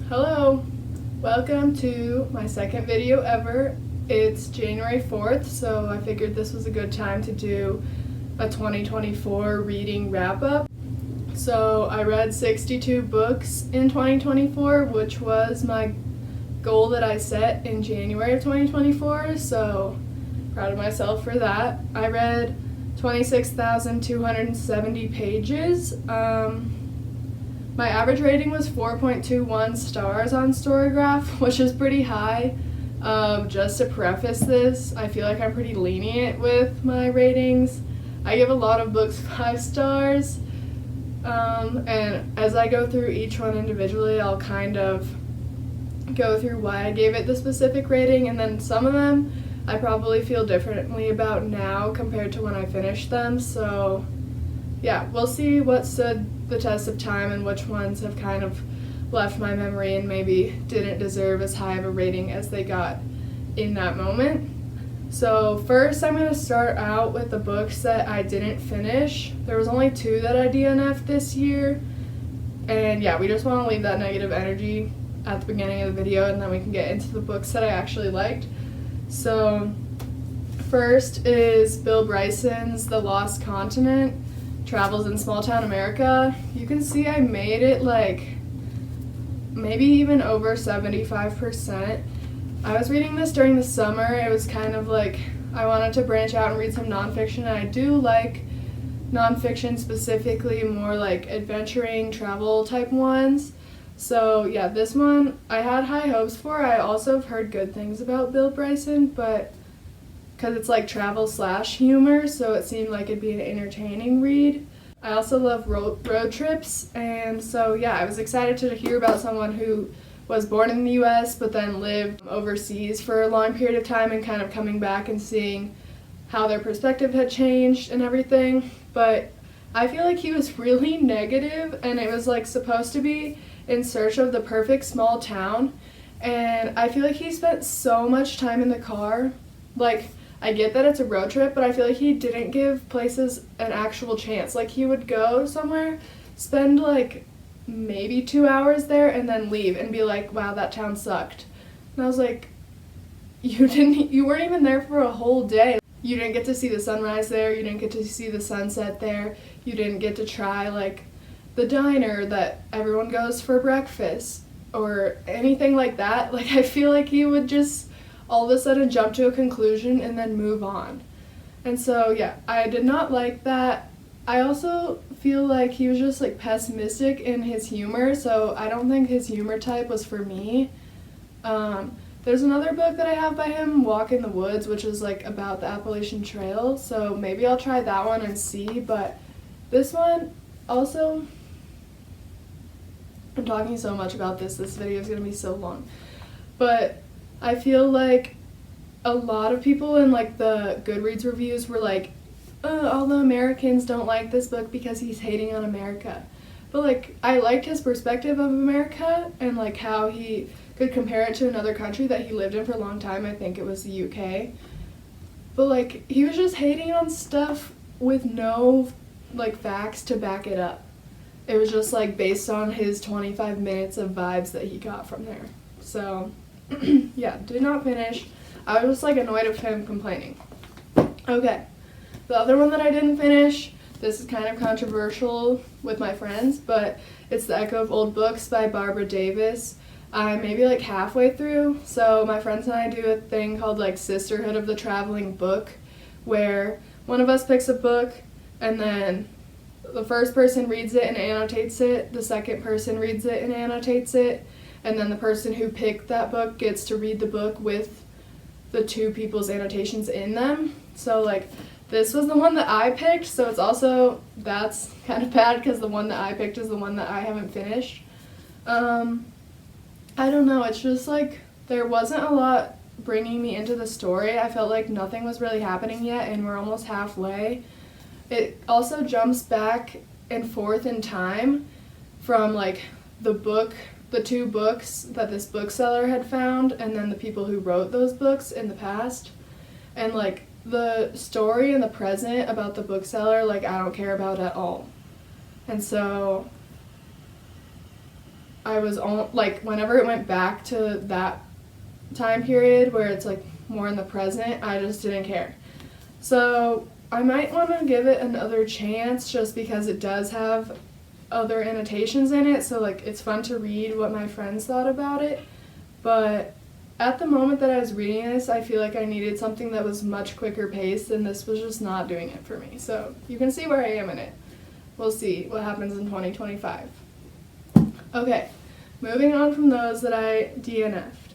Hello! Welcome to my second video ever. It's January 4th, so I figured this was a good time to do a 2024 reading wrap-up. So I read 62 books in 2024, which was my goal that I set in January of 2024, so proud of myself for that. I read 26,270 pages. My average rating was 4.21 stars on Storygraph, which is pretty high. Just to preface this, I feel like I'm pretty lenient with my ratings. I give a lot of books 5 stars, and as I go through each one individually, I'll kind of go through why I gave it the specific rating, and then some of them I probably feel differently about now compared to when I finished them, so yeah, we'll see what stood the test of time and which ones have kind of left my memory and maybe didn't deserve as high of a rating as they got in that moment. So first I'm going to start out with the books that I didn't finish. There was only 2 that I DNF'd this year, and yeah, we just want to leave that negative energy at the beginning of the video and then we can get into the books that I actually liked. So first is Bill Bryson's The Lost Continent, Travels in Small Town America. You can see I made it like maybe even over 75%. I was reading this during the summer. It was kind of like I wanted to branch out and read some nonfiction, and I do like nonfiction, specifically more like adventuring, travel type ones. So yeah, this one I had high hopes for. I also have heard good things about Bill Bryson, but because it's like travel / humor, so it seemed like it'd be an entertaining read. I also love road trips, and so yeah, I was excited to hear about someone who was born in the US but then lived overseas for a long period of time and kind of coming back and seeing how their perspective had changed and everything. But I feel like he was really negative, and it was like supposed to be in search of the perfect small town, and I feel like he spent so much time in the car. Like, I get that it's a road trip, but I feel like he didn't give places an actual chance. Like, he would go somewhere, spend like maybe 2 hours there, and then leave and be like, wow, that town sucked. And I was like, you weren't even there for a whole day. You didn't get to see the sunrise there, you didn't get to see the sunset there, you didn't get to try like the diner that everyone goes for breakfast or anything like that. Like, I feel like he would just all of a sudden jump to a conclusion and then move on. And so yeah, I did not like that. I also feel like he was just like pessimistic in his humor, so I don't think his humor type was for me. There's another book that I have by him, Walk in the Woods, which is like about the Appalachian Trail, so maybe I'll try that one and see. But this one also, I'm talking so much about this video is going to be so long, but I feel like a lot of people in like the Goodreads reviews were like, all the Americans don't like this book because he's hating on America. But like, I liked his perspective of America and like how he could compare it to another country that he lived in for a long time. I think it was the UK. But like, he was just hating on stuff with no like facts to back it up. It was just like based on his 25 minutes of vibes that he got from there. So yeah, did not finish. I was just like annoyed of him complaining. Okay, the other one that I didn't finish, this is kind of controversial with my friends, but it's The Echo of Old Books by Barbara Davis. I'm maybe like halfway through, so my friends and I do a thing called like Sisterhood of the Traveling Book, where one of us picks a book and then the first person reads it and annotates it, the second person reads it and annotates it, and then the person who picked that book gets to read the book with the 2 people's annotations in them. So like, this was the one that I picked, so it's also, that's kind of bad because the one that I picked is the one that I haven't finished. I don't know, it's just like, there wasn't a lot bringing me into the story. I felt like nothing was really happening yet, and we're almost halfway. It also jumps back and forth in time from like the 2 books that this bookseller had found, and then the people who wrote those books in the past. And like, the story in the present about the bookseller, like, I don't care about at all. And so I was on, like, whenever it went back to that time period where it's like more in the present, I just didn't care. So I might want to give it another chance just because it does have other annotations in it, so like it's fun to read what my friends thought about it. But at the moment that I was reading this, I feel like I needed something that was much quicker paced, and this was just not doing it for me. So you can see where I am in it. We'll see what happens in 2025. Okay, moving on from those that I DNF'd.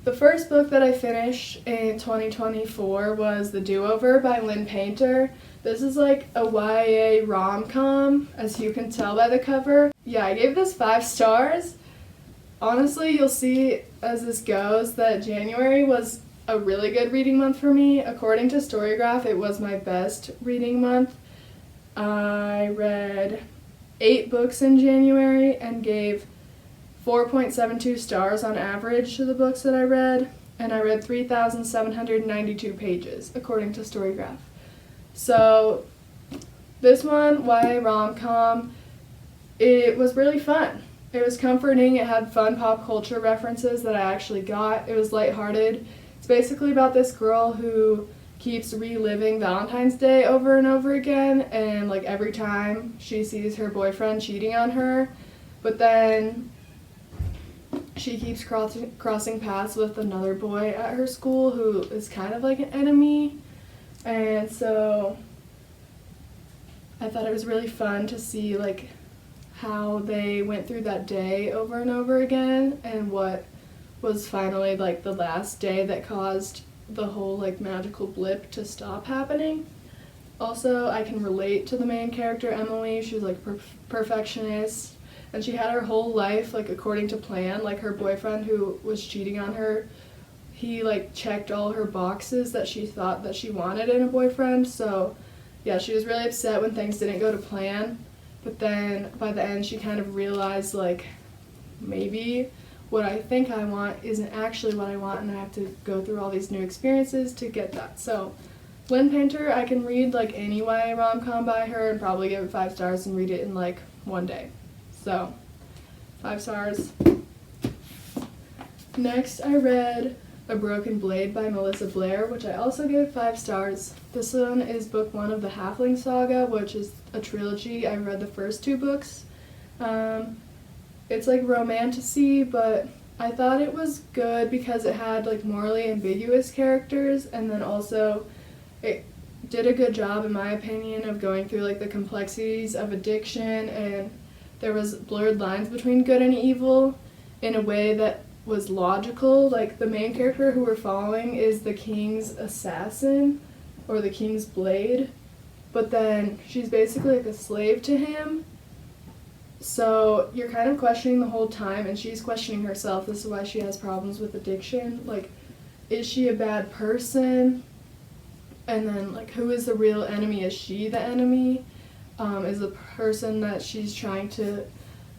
The first book that I finished in 2024 was The Do-Over by Lynn Painter. This is like a YA rom-com, as you can tell by the cover. Yeah, I gave this 5 stars. Honestly, you'll see as this goes that January was a really good reading month for me. According to Storygraph, it was my best reading month. I read 8 books in January and gave 4.72 stars on average to the books that I read, and I read 3,792 pages, according to Storygraph. So this one, YA rom-com, it was really fun. It was comforting, it had fun pop culture references that I actually got. It was lighthearted. It's basically about this girl who keeps reliving Valentine's Day over and over again, and like every time she sees her boyfriend cheating on her, but then she keeps crossing paths with another boy at her school who is kind of like an enemy. And so I thought it was really fun to see like how they went through that day over and over again, and what was finally like the last day that caused the whole like magical blip to stop happening. Also, I can relate to the main character, Emily. She was like perfectionist, and she had her whole life like according to plan. Like her boyfriend who was cheating on her, he like checked all her boxes that she thought that she wanted in a boyfriend. So yeah, she was really upset when things didn't go to plan. But then by the end she kind of realized like maybe what I think I want isn't actually what I want, and I have to go through all these new experiences to get that. So Lynn Painter, I can read like any YA rom-com by her and probably give it 5 stars and read it in like one day. So 5 stars. Next I read A Broken Blade by Melissa Blair, which I also gave 5 stars. This one is book 1 of the Halfling Saga, which is a trilogy. I read the first 2 books. It's like romantasy, but I thought it was good because it had like morally ambiguous characters, and then also it did a good job in my opinion of going through like the complexities of addiction, and there was blurred lines between good and evil in a way that was logical. Like the main character who we're following is the king's assassin, or the king's blade, but then she's basically like a slave to him. So you're kind of questioning the whole time, and she's questioning herself. This is why she has problems with addiction. Like, is she a bad person? And then, like, who is the real enemy? Is she the enemy? Is the person that she's trying to,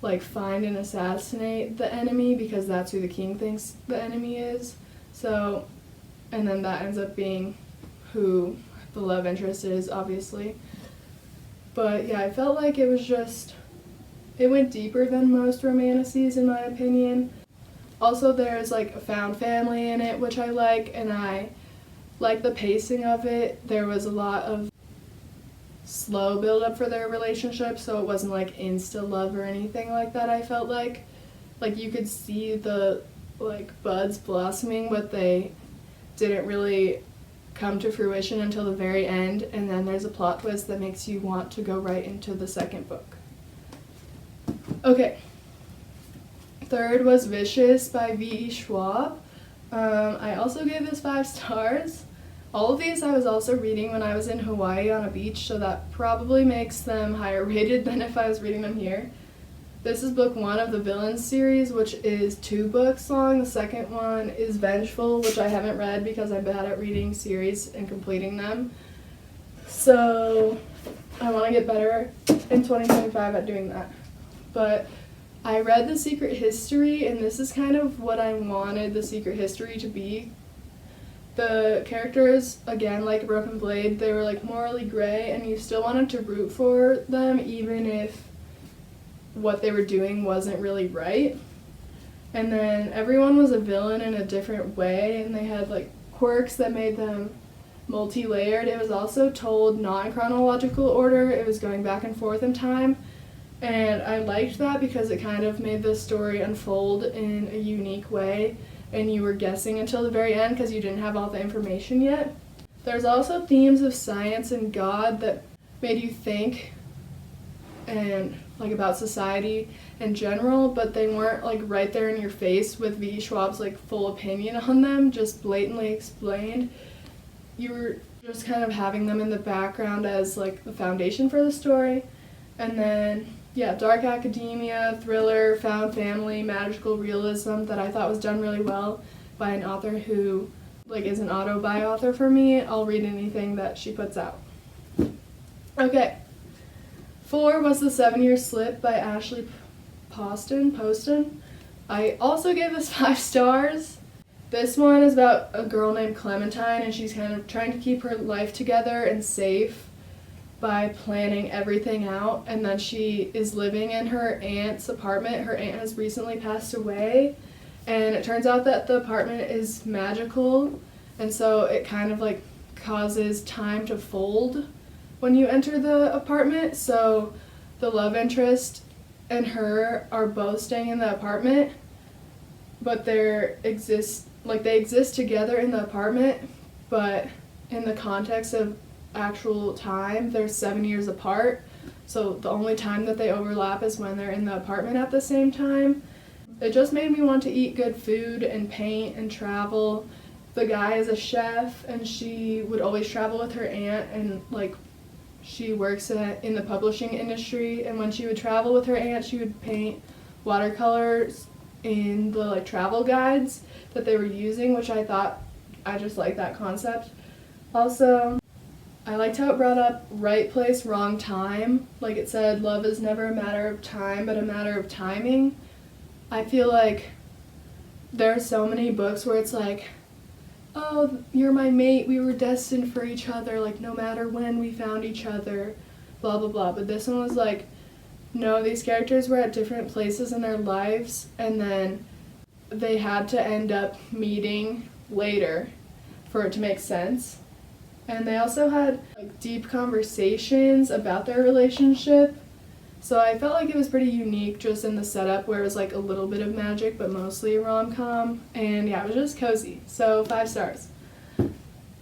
like, find and assassinate the enemy, because that's who the king thinks the enemy is? So, and then that ends up being who the love interest is, obviously. But yeah, I felt like it was just... it went deeper than most romantasies in my opinion. Also, there's like a found family in it, which I like, and I like the pacing of it. There was a lot of slow build up for their relationship, so it wasn't like insta love or anything like that. I felt like you could see the like buds blossoming, but they didn't really come to fruition until the very end, and then there's a plot twist that makes you want to go right into the second book. Okay, third was Vicious by V.E. Schwab. I also gave this 5 stars. All of these I was also reading when I was in Hawaii on a beach, so that probably makes them higher rated than if I was reading them here. This is book 1 of the Villains series, which is 2 books long. The second one is Vengeful, which I haven't read because I'm bad at reading series and completing them. So I want to get better in 2025 at doing that. But I read The Secret History, and this is kind of what I wanted The Secret History to be. The characters, again, like Broken Blade, they were like morally gray, and you still wanted to root for them even if what they were doing wasn't really right. And then everyone was a villain in a different way, and they had like quirks that made them multi-layered. It was also told not in chronological order. It was going back and forth in time. And I liked that because it kind of made the story unfold in a unique way, and you were guessing until the very end because you didn't have all the information yet. There's also themes of science and God that made you think and like about society in general, but they weren't like right there in your face with V. Schwab's like full opinion on them, just blatantly explained. You were just kind of having them in the background as like the foundation for the story. And then dark academia, thriller, found family, magical realism that I thought was done really well by an author who like is an auto-buy author for me. I'll read anything that she puts out. Okay. 4 was The 7-Year Slip by Ashley Poston. I also gave this 5 stars. This one is about a girl named Clementine, and she's kind of trying to keep her life together and safe by planning everything out, and then she is living in her aunt's apartment. Her aunt has recently passed away, and it turns out that the apartment is magical, and so it kind of like causes time to fold when you enter the apartment. So the love interest and her are both staying in the apartment, but they exist together in the apartment, but in the context of actual time, they're 7 years apart. So the only time that they overlap is when they're in the apartment at the same time. It just made me want to eat good food and paint and travel. The guy is a chef, and she would always travel with her aunt, and like she works in the publishing industry, and when she would travel with her aunt, she would paint watercolors in the like travel guides that they were using, which I just liked that concept. Also, I liked how it brought up right place, wrong time. Like it said, love is never a matter of time, but a matter of timing. I feel like there are so many books where it's like, oh, you're my mate, we were destined for each other, like no matter when we found each other, blah, blah, blah. But this one was like, no, these characters were at different places in their lives, and then they had to end up meeting later for it to make sense. And they also had like deep conversations about their relationship. So I felt like it was pretty unique just in the setup where it was like a little bit of magic but mostly a rom-com. And yeah, it was just cozy. So 5 stars.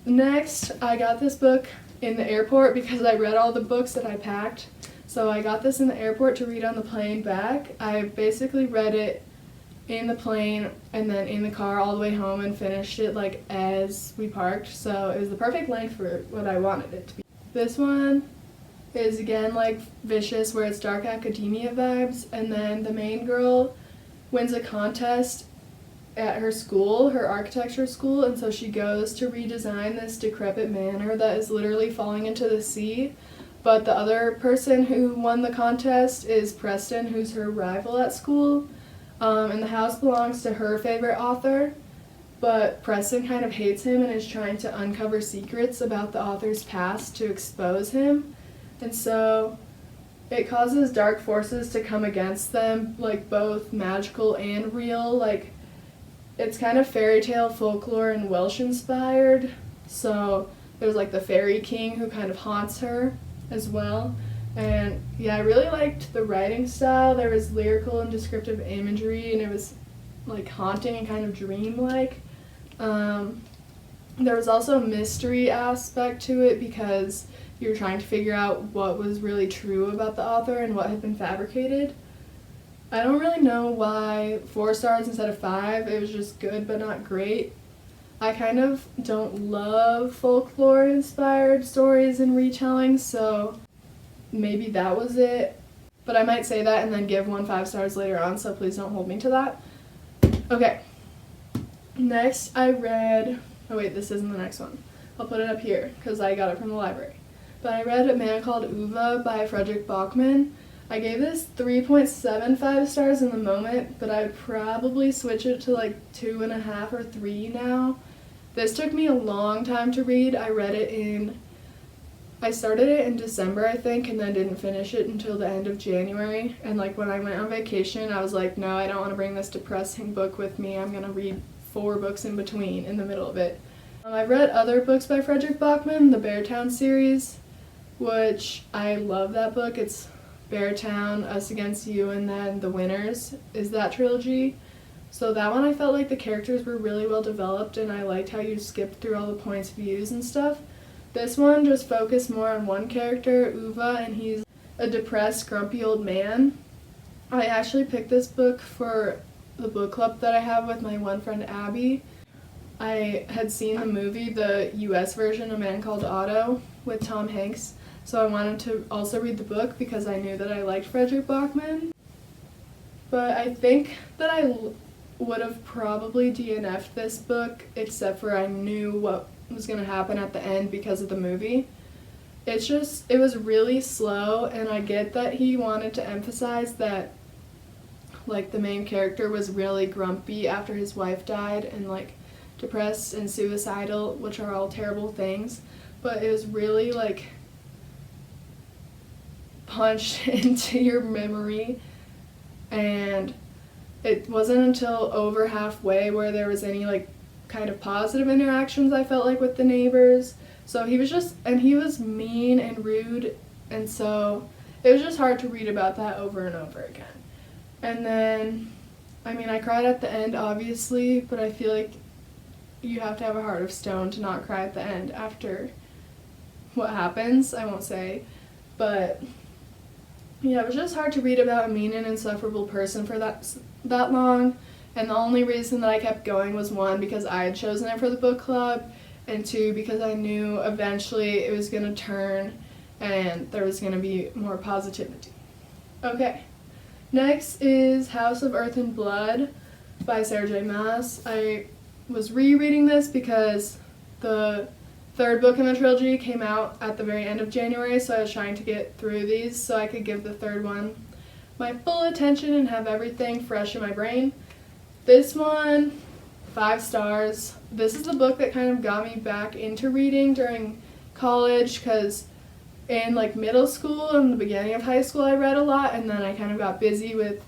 Next, I got this book in the airport because I read all the books that I packed. So I got this in the airport to read on the plane back. I basically read it in the plane and then in the car all the way home and finished it like as we parked, so it was the perfect length for what I wanted it to be. This one is again like Vicious, where it's dark academia vibes, and then the main girl wins a contest at her school, her architecture school, and so she goes to redesign this decrepit manor that is literally falling into the sea. But the other person who won the contest is Preston, who's her rival at school. And the house belongs to her favorite author, but Preston kind of hates him and is trying to uncover secrets about the author's past to expose him. And so it causes dark forces to come against them, like both magical and real. Like it's kind of fairy tale, folklore, and Welsh inspired. So there's like the fairy king who kind of haunts her as well. And yeah, I really liked the writing style. There was lyrical and descriptive imagery, and it was like haunting and kind of dreamlike. There was also a mystery aspect to it because you were trying to figure out what was really true about the author and what had been fabricated. I don't really know why 4 stars instead of 5. It was just good but not great. I kind of don't love folklore-inspired stories and retellings, so maybe that was it. But I might say that and then give 1 5 stars later on, so please don't hold me to that. Okay. Next, I read... Oh wait, this isn't the next one. I'll put it up here, because I got it from the library. But I read A Man Called Uwe by Frederick Bachman. I gave this 3.75 stars in the moment, but I'd probably switch it to like 2.5 or 3 now. This took me a long time to read. I read it in I started it in December, I think, and then didn't finish it until the end of January. And like when I went on vacation, I was like, no, I don't want to bring this depressing book with me. I'm going to read 4 books in between in the middle of it. I've read other books by Frederick Bachman, the Beartown series, which I love that book. It's Beartown, Us Against You, and then The Winners is that trilogy. So that one I felt like the characters were really well developed, and I liked how you skipped through all the points of views and stuff. This one just focused more on one character, Uva, and he's a depressed, grumpy old man. I actually picked this book for the book club that I have with my one friend Abby. I had seen the movie, the US version, A Man Called Otto, with Tom Hanks, so I wanted to also read the book because I knew that I liked Frederick Bachman. But I think that I would have probably DNF'd this book, except for I knew what was going to happen at the end because of the movie. It was really slow, and I get that he wanted to emphasize that like the main character was really grumpy after his wife died and like depressed and suicidal, which are all terrible things, but it was really like punched into your memory, and it wasn't until over halfway where there was any like kind of positive interactions I felt like with the neighbors. So he was mean and rude, and so it was just hard to read about that over and over again. And then, I mean, I cried at the end obviously, but I feel like you have to have a heart of stone to not cry at the end after what happens. I won't say, but yeah, it was just hard to read about a mean and insufferable person for that long. And the only reason that I kept going was 1, because I had chosen it for the book club, and 2, because I knew eventually it was going to turn and there was going to be more positivity. Okay, next is House of Earth and Blood by Sarah J. Maas. I was rereading this because the 3rd book in the trilogy came out at the very end of January, so I was trying to get through these so I could give the 3rd one my full attention and have everything fresh in my brain. This one, 5 stars. This is the book that kind of got me back into reading during college, because in like middle school and the beginning of high school I read a lot, and then I kind of got busy with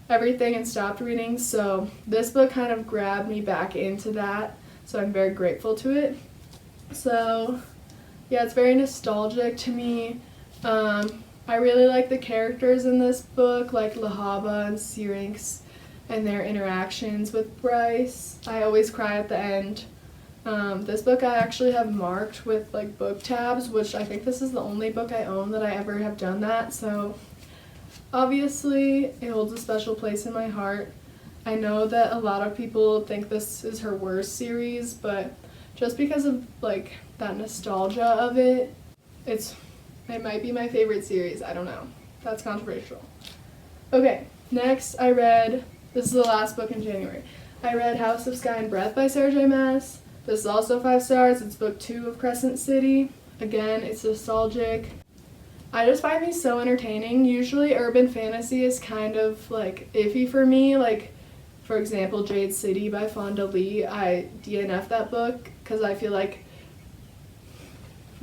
everything and stopped reading, so this book kind of grabbed me back into that, so I'm very grateful to it. So yeah, it's very nostalgic to me. I really like the characters in this book, like Lahaba and Syrinx, and their interactions with Bryce. I always cry at the end. This book I actually have marked with like book tabs, which I think this is the only book I own that I ever have done that, so obviously it holds a special place in my heart. I know that a lot of people think this is her worst series, but just because of like that nostalgia of it, it might be my favorite series. I don't know. That's controversial. Okay, next this is the last book in January. I read House of Sky and Breath by Sarah J. Maas. This is also 5 stars. It's book 2 of Crescent City. Again, it's nostalgic. I just find these so entertaining. Usually urban fantasy is kind of like iffy for me. Like, for example, Jade City by Fonda Lee. I DNF that book because I feel like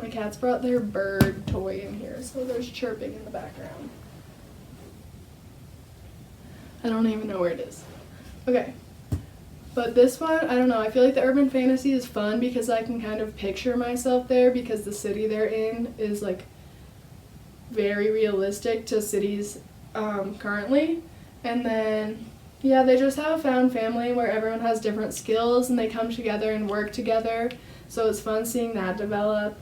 my cats brought their bird toy in here, so there's chirping in the background. I don't even know where it is. Okay. But this one, I don't know, I feel like the urban fantasy is fun because I can kind of picture myself there, because the city they're in is like very realistic to cities currently. And then, yeah, they just have a found family where everyone has different skills and they come together and work together. So it's fun seeing that develop.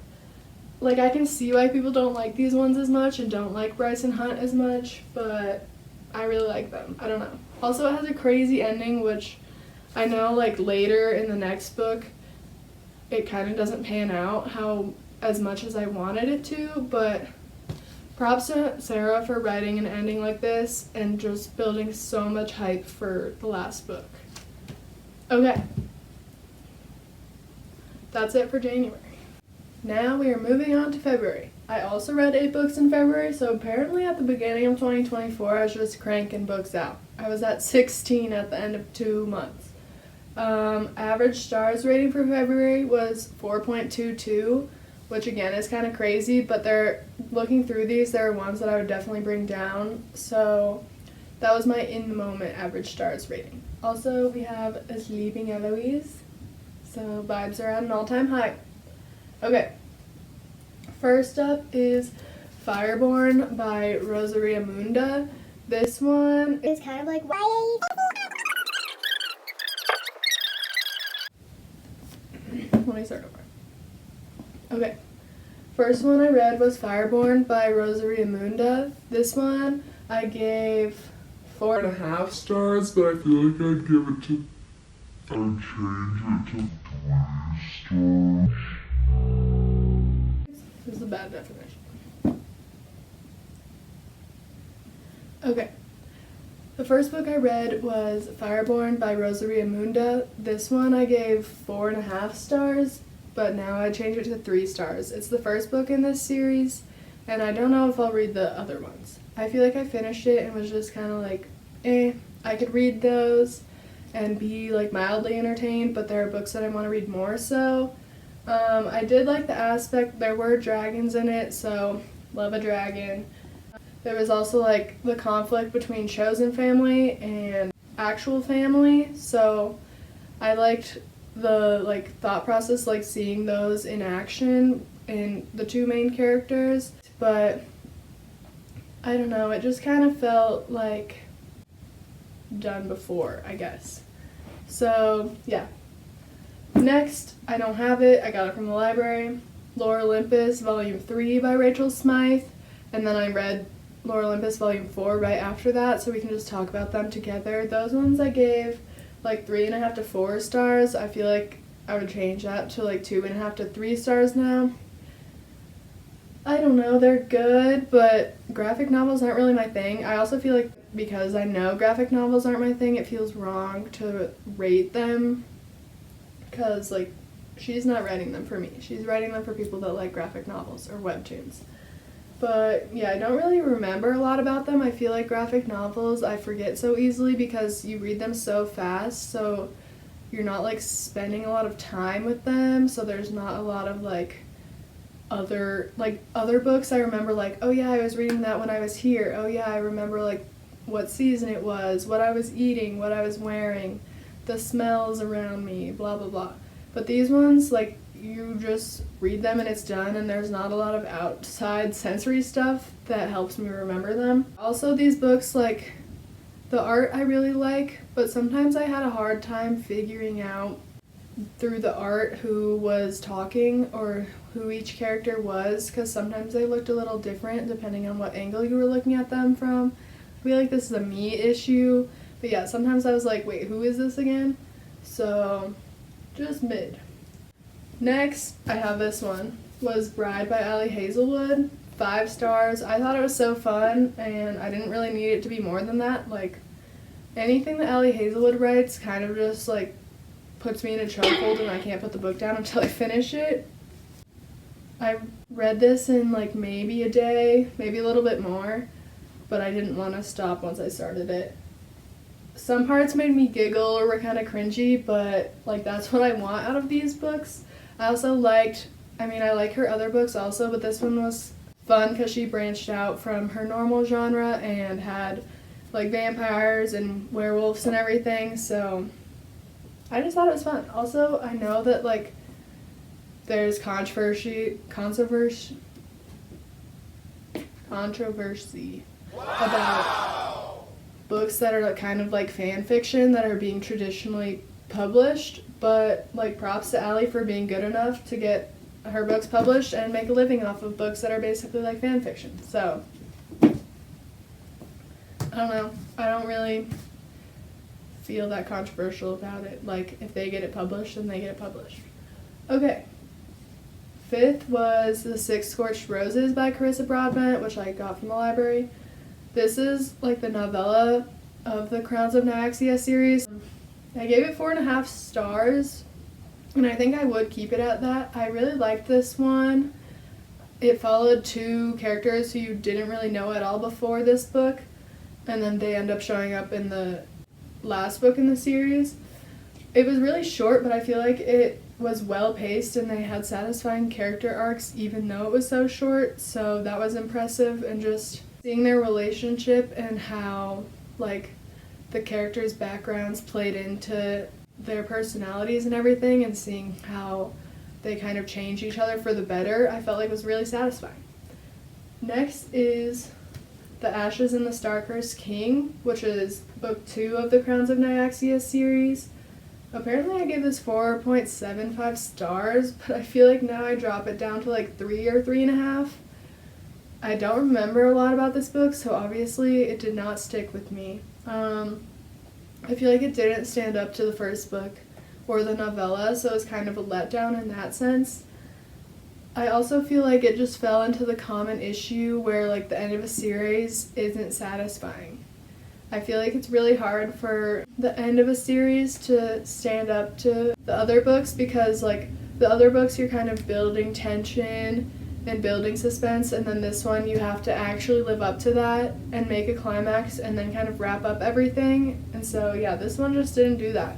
Like, I can see why people don't like these ones as much and don't like Bryce and Hunt as much, but I really like them. I don't know. Also, it has a crazy ending, which I know like later in the next book it kind of doesn't pan out as much as I wanted it to, but props to Sarah for writing an ending like this and just building so much hype for the last book. Okay. That's it for January. Now we are moving on to February. I also read 8 books in February, so apparently at the beginning of 2024 I was just cranking books out. I was at 16 at the end of 2 months. Average stars rating for February was 4.22, which again is kind of crazy, but they're looking through these, there are ones that I would definitely bring down. So that was my in the moment average stars rating. Also, we have A Sleeping Eloise, so vibes are at an all-time high. Okay, first up is Fireborn by Rosaria Munda. This one is kind of like YA. Let me start over. Okay, first one I read was Fireborn by Rosaria Munda. This one I gave 4.5 stars, but I feel like I'd give it to. I'd change it to 3 stars. This is a bad definition. Okay. The first book I read was Fireborn by Rosaria Munda. This one I gave 4.5 stars, but now I changed it to 3 stars. It's the first book in this series, and I don't know if I'll read the other ones. I feel like I finished it and was just kind of like, I could read those and be like mildly entertained, but there are books that I want to read more so. I did like the aspect, there were dragons in it, so love a dragon. There was also like the conflict between chosen family and actual family, so I liked the like thought process, like seeing those in action in the 2 main characters, but I don't know, it just kind of felt like done before, I guess. So yeah. Next, I don't have it, I got it from the library, Lore Olympus Volume 3 by Rachel Smythe, and then I read Lore Olympus Volume 4 right after that, so we can just talk about them together. Those ones I gave like 3.5 to 4 stars. I feel like I would change that to like 2.5 to 3 stars now. I don't know, they're good, but graphic novels aren't really my thing. I also feel like because I know graphic novels aren't my thing, it feels wrong to rate them, because like she's not writing them for me. She's writing them for people that like graphic novels or webtoons. But yeah, I don't really remember a lot about them. I feel like graphic novels I forget so easily because you read them so fast, so you're not like spending a lot of time with them, so there's not a lot of like other books I remember, like, oh yeah, I was reading that when I was here. Oh yeah, I remember like what season it was, what I was eating, what I was wearing, the smells around me, blah blah blah. But these ones, like, you just read them and it's done, and there's not a lot of outside sensory stuff that helps me remember them. Also, these books, like, the art I really like, but sometimes I had a hard time figuring out through the art who was talking or who each character was, because sometimes they looked a little different depending on what angle you were looking at them from. I feel like this is a me issue, but yeah, sometimes I was like, wait, who is this again? So, just mid. Next, I have this one, was Bride by Ali Hazelwood, 5 stars. I thought it was so fun, and I didn't really need it to be more than that. Like, anything that Ali Hazelwood writes kind of just, like, puts me in a chokehold, and I can't put the book down until I finish it. I read this in, like, maybe a day, maybe a little bit more, but I didn't want to stop once I started it. Some parts made me giggle or were kind of cringy, but, like, that's what I want out of these books. I also liked, I like her other books also, but this one was fun because she branched out from her normal genre and had, like, vampires and werewolves and everything, so I just thought it was fun. Also, I know that, like, there's controversy about books that are like, kind of like fan fiction that are being traditionally published, but like props to Allie for being good enough to get her books published and make a living off of books that are basically like fan fiction. So I don't know, I don't really feel that controversial about it. Like, if they get it published, then they get it published. Okay, 5th was The Six Scorched Roses by Carissa Broadbent, which I got from the library. This is like the novella of the Crowns of Nyaxia series. I gave it 4.5 stars, and I think I would keep it at that. I really liked this one. It followed 2 characters who you didn't really know at all before this book, and then they end up showing up in the last book in the series. It was really short, but I feel like it was well paced and they had satisfying character arcs even though it was so short, so that was impressive. And just seeing their relationship and how like the characters' backgrounds played into their personalities and everything, and seeing how they kind of change each other for the better, I felt like was really satisfying. Next is The Ashes and the Star-Cursed King, which is book 2 of the Crowns of Nyaxia series. Apparently I gave this 4.75 stars, but I feel like now I drop it down to like 3 or 3.5. I don't remember a lot about this book, so obviously it did not stick with me. I feel like it didn't stand up to the first book or the novella, so it was kind of a letdown in that sense. I also feel like it just fell into the common issue where like the end of a series isn't satisfying. I feel like it's really hard for the end of a series to stand up to the other books, because like the other books you're kind of building tension and building suspense, and then this one you have to actually live up to that and make a climax and then kind of wrap up everything. And so yeah, this one just didn't do that,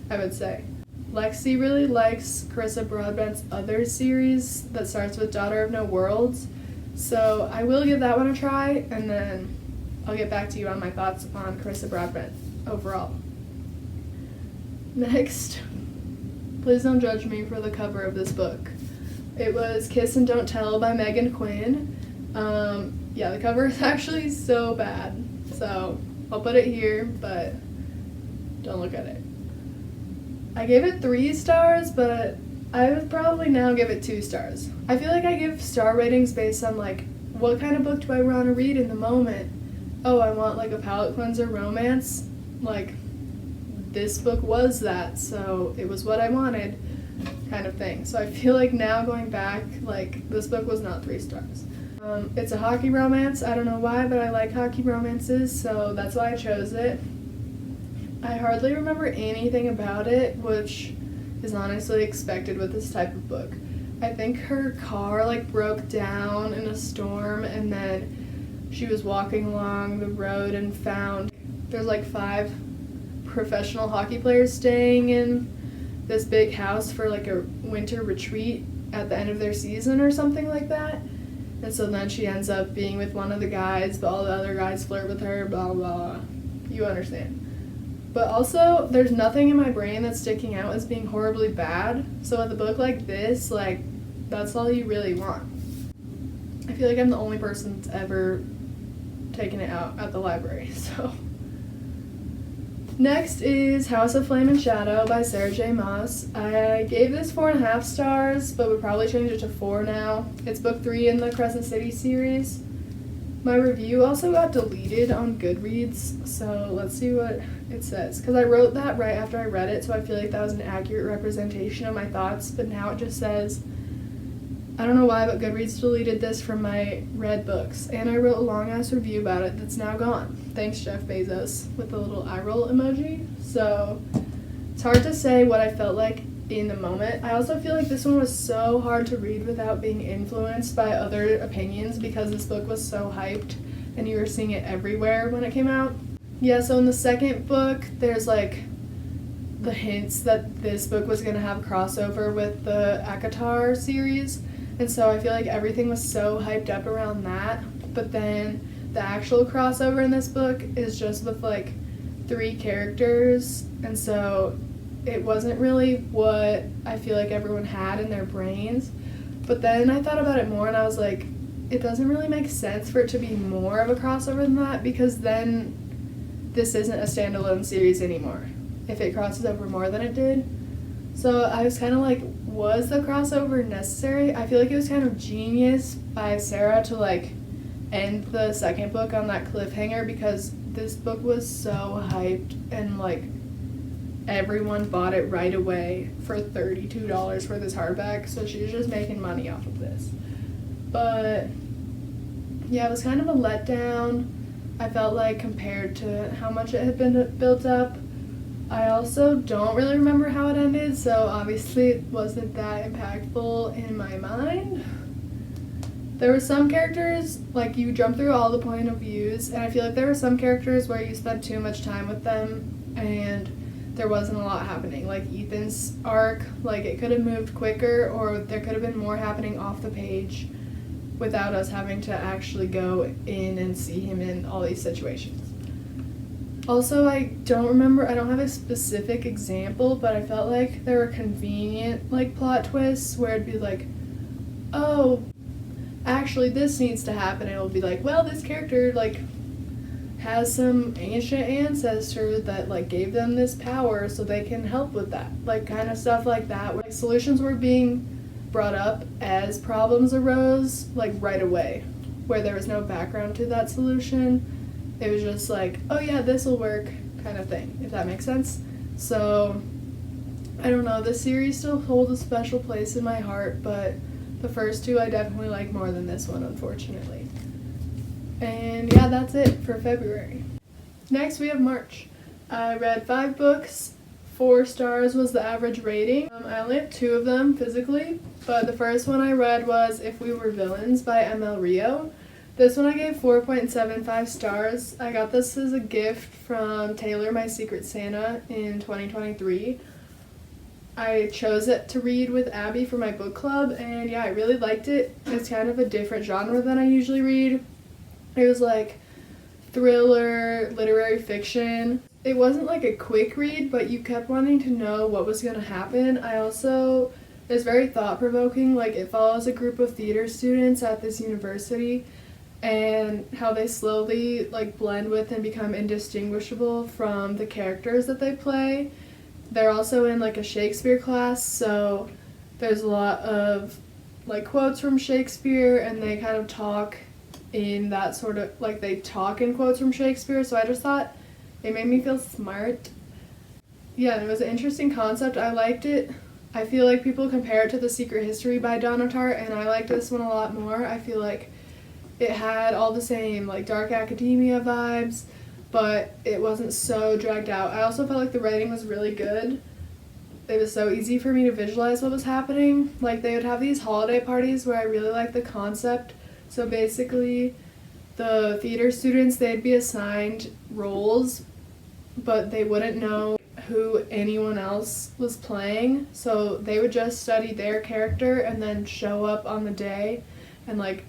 I would say. Lexi really likes Carissa Broadbent's other series that starts with Daughter of No Worlds, so I will give that one a try, and then I'll get back to you on my thoughts on Carissa Broadbent overall. Next, please don't judge me for the cover of this book. It was Kiss and Don't Tell by Megan Quinn. Yeah, the cover is actually so bad, so I'll put it here, but don't look at it. I gave it 3 stars, but I would probably now give it 2 stars. I feel like I give star ratings based on like, what kind of book do I want to read in the moment? Oh, I want like a palate cleanser romance. Like, this book was that, so it was what I wanted, kind of thing. So I feel like now going back, like, this book was not 3 stars. It's a hockey romance. I don't know why, but I like hockey romances, so that's why I chose it. I hardly remember anything about it, which is honestly expected with this type of book. I think her car like broke down in a storm, and then she was walking along the road and found there's like 5 professional hockey players staying in this big house for like a winter retreat at the end of their season or something like that. And so then she ends up being with one of the guys, but all the other guys flirt with her, blah, blah, blah. You understand. But also, there's nothing in my brain that's sticking out as being horribly bad. So with a book like this, like, that's all you really want. I feel like I'm the only person that's ever taken it out at the library, so. Next is House of Flame and Shadow by Sarah J. Maas. I gave this 4.5 stars, but would probably change it to 4 now. It's book 3 in the Crescent City series. My review also got deleted on Goodreads, so let's see what it says. Because I wrote that right after I read it, so I feel like that was an accurate representation of my thoughts, but now it just says, I don't know why, but Goodreads deleted this from my read books, and I wrote a long-ass review about it that's now gone. Thanks, Jeff Bezos, with the little eye roll emoji. So it's hard to say what I felt like in the moment. I also feel like this one was so hard to read without being influenced by other opinions, because this book was so hyped and you were seeing it everywhere when it came out. Yeah, so in the second book, there's like the hints that this book was going to have a crossover with the ACOTAR series, and so I feel like everything was so hyped up around that, but then the actual crossover in this book is just with like 3 characters, and so it wasn't really what I feel like everyone had in their brains. But then I thought about it more and I was like, it doesn't really make sense for it to be more of a crossover than that, because then this isn't a standalone series anymore if it crosses over more than it did. So I was kind of like, was the crossover necessary? I feel like it was kind of genius by Sarah to like end the second book on that cliffhanger, because this book was so hyped and like everyone bought it right away for $32 for this hardback, so she was just making money off of this. But yeah, it was kind of a letdown, I felt like, compared to how much it had been built up. I also don't really remember how it ended, so obviously it wasn't that impactful in my mind. There were some characters, like, you jump through all the point of views, and I feel like there were some characters where you spent too much time with them, and there wasn't a lot happening. Like Ethan's arc, like it could have moved quicker, or there could have been more happening off the page without us having to actually go in and see him in all these situations. Also, I don't have a specific example, but I felt like there were convenient like plot twists where it'd be like, oh, actually this needs to happen, and it'll be like, well, this character like has some ancient ancestor that like gave them this power so they can help with that, like kind of stuff like that, where like, solutions were being brought up as problems arose like right away, where there was no background to that solution. It was just like, oh yeah, this will work kind of thing, if that makes sense. So I don't know, this series still holds a special place in my heart, but the first two I definitely like more than this one, unfortunately. And yeah, that's it for February. Next, we have March. I read 5 books. 4 stars was the average rating. I only have 2 of them physically, but the first one I read was If We Were Villains by ML Rio. This one I gave 4.75 stars. I got this as a gift from Taylor, my Secret Santa, in 2023. I chose it to read with Abby for my book club, and yeah, I really liked it. It's kind of a different genre than I usually read. It was like thriller, literary fiction. It wasn't like a quick read, but you kept wanting to know what was going to happen. It's very thought-provoking. Like, it follows a group of theater students at this university and how they slowly like blend with and become indistinguishable from the characters that they play. They're also in like a Shakespeare class, so there's a lot of like quotes from Shakespeare, and they kind of talk in that sort of, like they talk in quotes from Shakespeare, so I just thought it made me feel smart. Yeah, it was an interesting concept. I liked it. I feel like people compare it to The Secret History by Donna Tartt, and I liked this one a lot more. I feel like it had all the same like dark academia vibes, but it wasn't so dragged out. I also felt like the writing was really good. It was so easy for me to visualize what was happening. Like, they would have these holiday parties where I really liked the concept. So basically, the theater students, they'd be assigned roles, but they wouldn't know who anyone else was playing. So they would just study their character and then show up on the day and like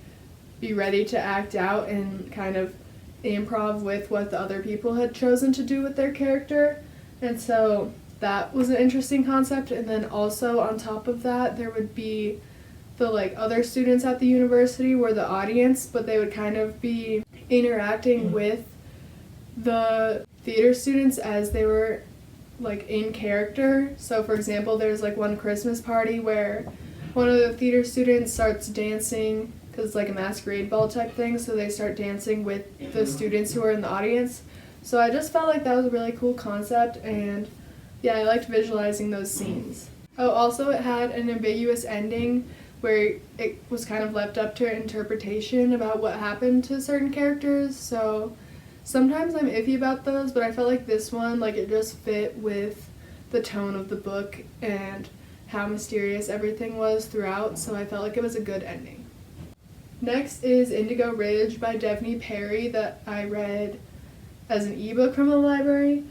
be ready to act out and kind of improv with what the other people had chosen to do with their character. And so that was an interesting concept. And then also on top of that, there would be the like other students at the university were the audience, but they would kind of be interacting with the theater students as they were like in character. So for example, there's like one Christmas party where one of the theater students starts dancing, because it's like a masquerade ball type thing, so they start dancing with the students who are in the audience. So I just felt like that was a really cool concept, and yeah, I liked visualizing those scenes. Oh, also it had an ambiguous ending where it was kind of left up to interpretation about what happened to certain characters. So sometimes I'm iffy about those, but I felt like this one, like, it just fit with the tone of the book and how mysterious everything was throughout, so I felt like it was a good ending. Next is Indigo Ridge by Devney Perry that I read as an ebook from the library.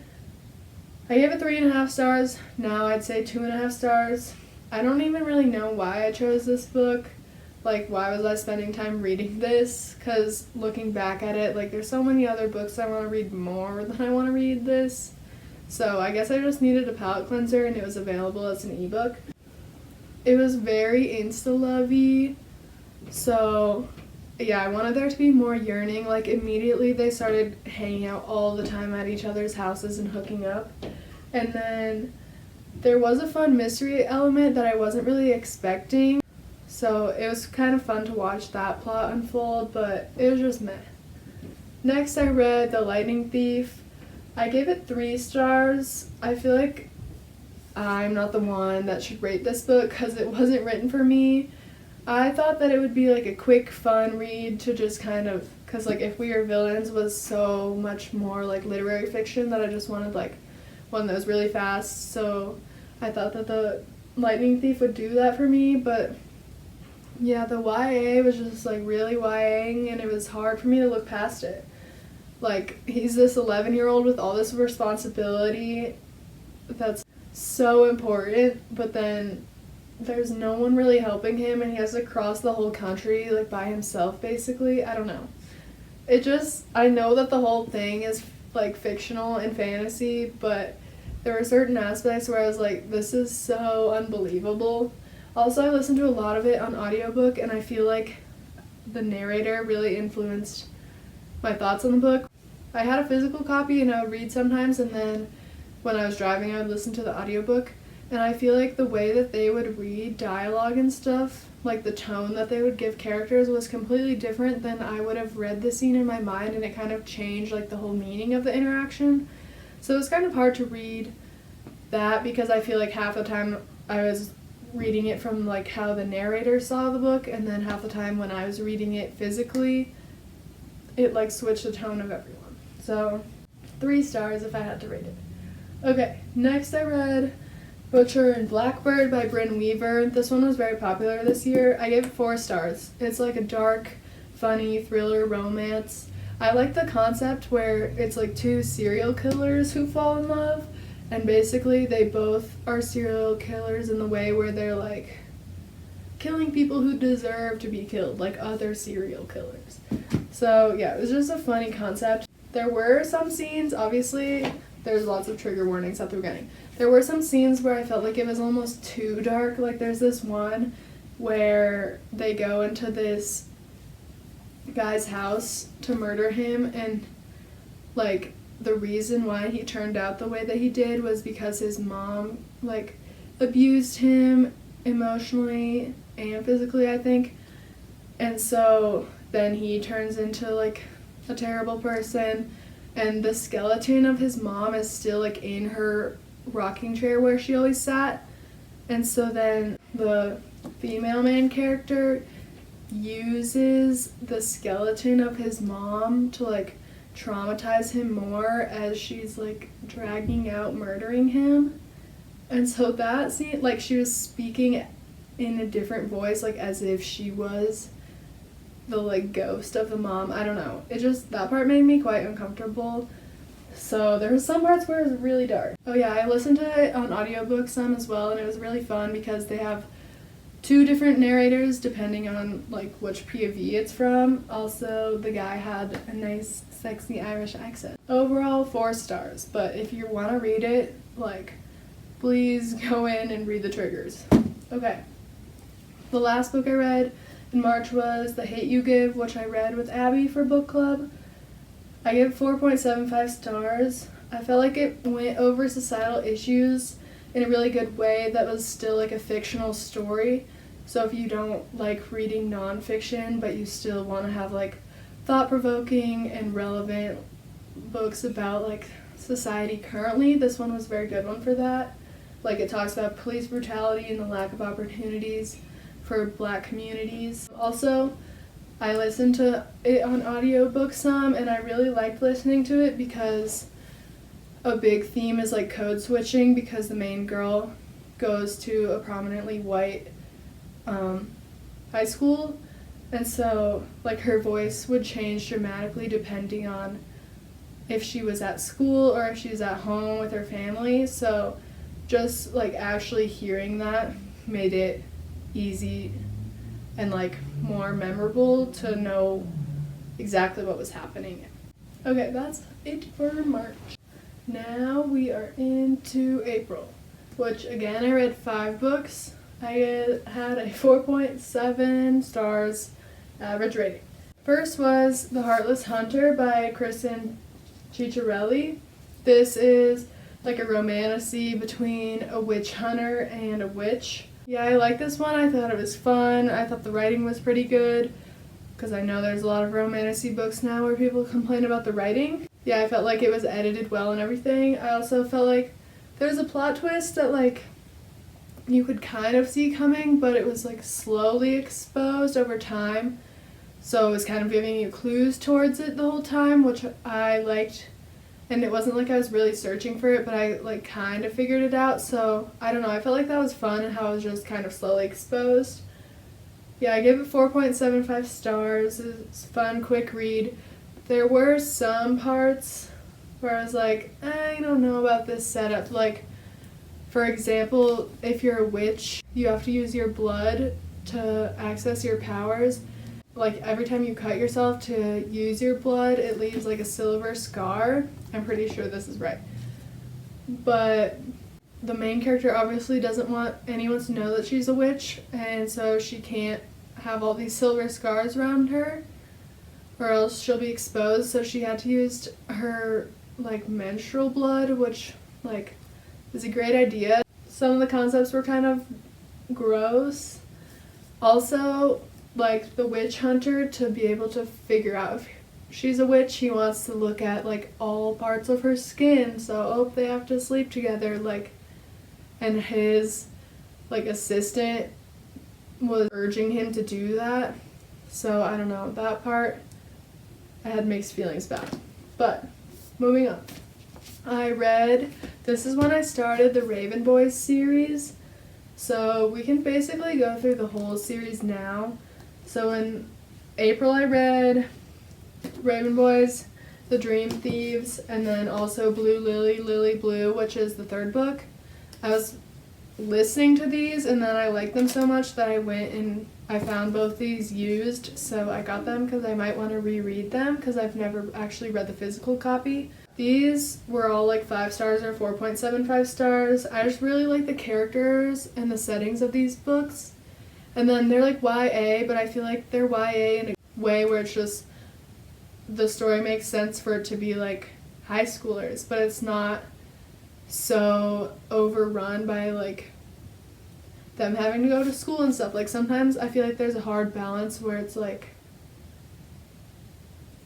I gave it 3.5 stars. Now I'd say 2.5 stars. I don't even really know why I chose this book. Like, why was I spending time reading this? Because looking back at it, like, there's so many other books I want to read more than I want to read this. So I guess I just needed a palate cleanser, and it was available as an ebook. It was very insta-lovey. So yeah, I wanted there to be more yearning. Like, immediately they started hanging out all the time at each other's houses and hooking up. And then there was a fun mystery element that I wasn't really expecting. So it was kind of fun to watch that plot unfold, but it was just meh. Next, I read The Lightning Thief. I gave it 3 stars. I feel like I'm not the one that should rate this book because it wasn't written for me. I thought that it would be like a quick, fun read to just kind of, because like If We Were Villains was so much more like literary fiction that I just wanted like one that was really fast. So I thought that The Lightning Thief would do that for me, but yeah, the YA was just like really YAing, and it was hard for me to look past it. Like, he's this 11-year-old with all this responsibility, that's so important, but then there's no one really helping him and he has to cross the whole country like by himself basically. I don't know. I know that the whole thing is like fictional and fantasy, but there were certain aspects where I was like, this is so unbelievable. Also, I listened to a lot of it on audiobook and I feel like the narrator really influenced my thoughts on the book. I had a physical copy and I would read sometimes, and then when I was driving I would listen to the audiobook, and I feel like the way that they would read dialogue and stuff, like the tone that they would give characters, was completely different than I would have read the scene in my mind, and it kind of changed like the whole meaning of the interaction. So it was kind of hard to read that because I feel like half the time I was reading it from like how the narrator saw the book, and then half the time when I was reading it physically, it like switched the tone of everyone. So 3 stars if I had to rate it. Okay, next I read Butcher and Blackbird by Bryn Weaver. This one was very popular this year. I gave it 4 stars. It's like a dark, funny thriller romance. I like the concept where it's like 2 serial killers who fall in love, and basically they both are serial killers in the way where they're like killing people who deserve to be killed, like other serial killers. So yeah, it was just a funny concept. There were some scenes, obviously, there's lots of trigger warnings at the beginning. There were some scenes where I felt like it was almost too dark. Like there's this one where they go into this guy's house to murder him, and like the reason why he turned out the way that he did was because his mom like abused him emotionally and physically, I think. And so then he turns into like a terrible person, and the skeleton of his mom is still like in her rocking chair where she always sat. And so then the female main character uses the skeleton of his mom to like traumatize him more as she's like dragging out murdering him. And so that scene, like she was speaking in a different voice, like as if she was the like ghost of the mom. I don't know. It just, that part made me quite uncomfortable. So there were some parts where it was really dark. Oh yeah, I listened to it on audiobook some as well, and it was really fun because they have 2 different narrators depending on like which POV it's from. Also, the guy had a nice sexy Irish accent. Overall 4 stars, but if you want to read it, like please go in and read the triggers. Okay. The last book I read in March was The Hate You Give, which I read with Abby for book club. I gave 4.75 stars. I felt like it went over societal issues in a really good way that was still like a fictional story. So if you don't like reading nonfiction, but you still want to have like thought-provoking and relevant books about like society currently, this one was a very good one for that. Like it talks about police brutality and the lack of opportunities for Black communities. Also, I listened to it on audiobook some, and I really liked listening to it because a big theme is like code switching, because the main girl goes to a prominently white high school, and so like her voice would change dramatically depending on if she was at school or if she was at home with her family. So just like actually hearing that made it easy and like more memorable to know exactly what was happening. Okay, that's it for March. Now we are into April, which again I read 5 books. I had a 4.7 stars average rating. First was The Heartless Hunter by Kristen Ciccarelli. This is like a romantasy between a witch hunter and a witch. Yeah, I like this one. I thought it was fun. I thought the writing was pretty good, because I know there's a lot of romantasy books now where people complain about the writing. Yeah, I felt like it was edited well and everything. I also felt like there was a plot twist that like you could kind of see coming, but it was like slowly exposed over time. So it was kind of giving you clues towards it the whole time, which I liked. And it wasn't like I was really searching for it, but I like kind of figured it out. So I don't know, I felt like that was fun and how it was just kind of slowly exposed. Yeah, I gave it 4.75 stars. It's fun, quick read. There were some parts where I was like, I don't know about this setup. Like For example, if you're a witch, you have to use your blood to access your powers. Like every time you cut yourself to use your blood, it leaves like a silver scar. I'm pretty sure this is right. But the main character obviously doesn't want anyone to know that she's a witch, and so she can't have all these silver scars around her or else she'll be exposed. So she had to use her like menstrual blood, which like is a great idea. Some of the concepts were kind of gross. Also, like the witch hunter, to be able to figure out if she's a witch, he wants to look at like all parts of her skin. So they have to sleep together, like, and his like assistant was urging him to do that. So I don't know, that part I had mixed feelings about. But moving on, this is when I started the Raven Boys series. So we can basically go through the whole series now. So in April I read Raven Boys, The Dream Thieves, and then also Blue Lily, Lily Blue, which is the third book. I was listening to these and then I liked them so much that I went and I found both these used, so I got them because I might want to reread them because I've never actually read the physical copy. These were all like 5 stars or 4.75 stars. I just really like the characters and the settings of these books. And then they're like YA, but I feel like they're YA in a way where it's just the story makes sense for it to be like high schoolers, but it's not so overrun by like them having to go to school and stuff. Like sometimes I feel like there's a hard balance where it's like,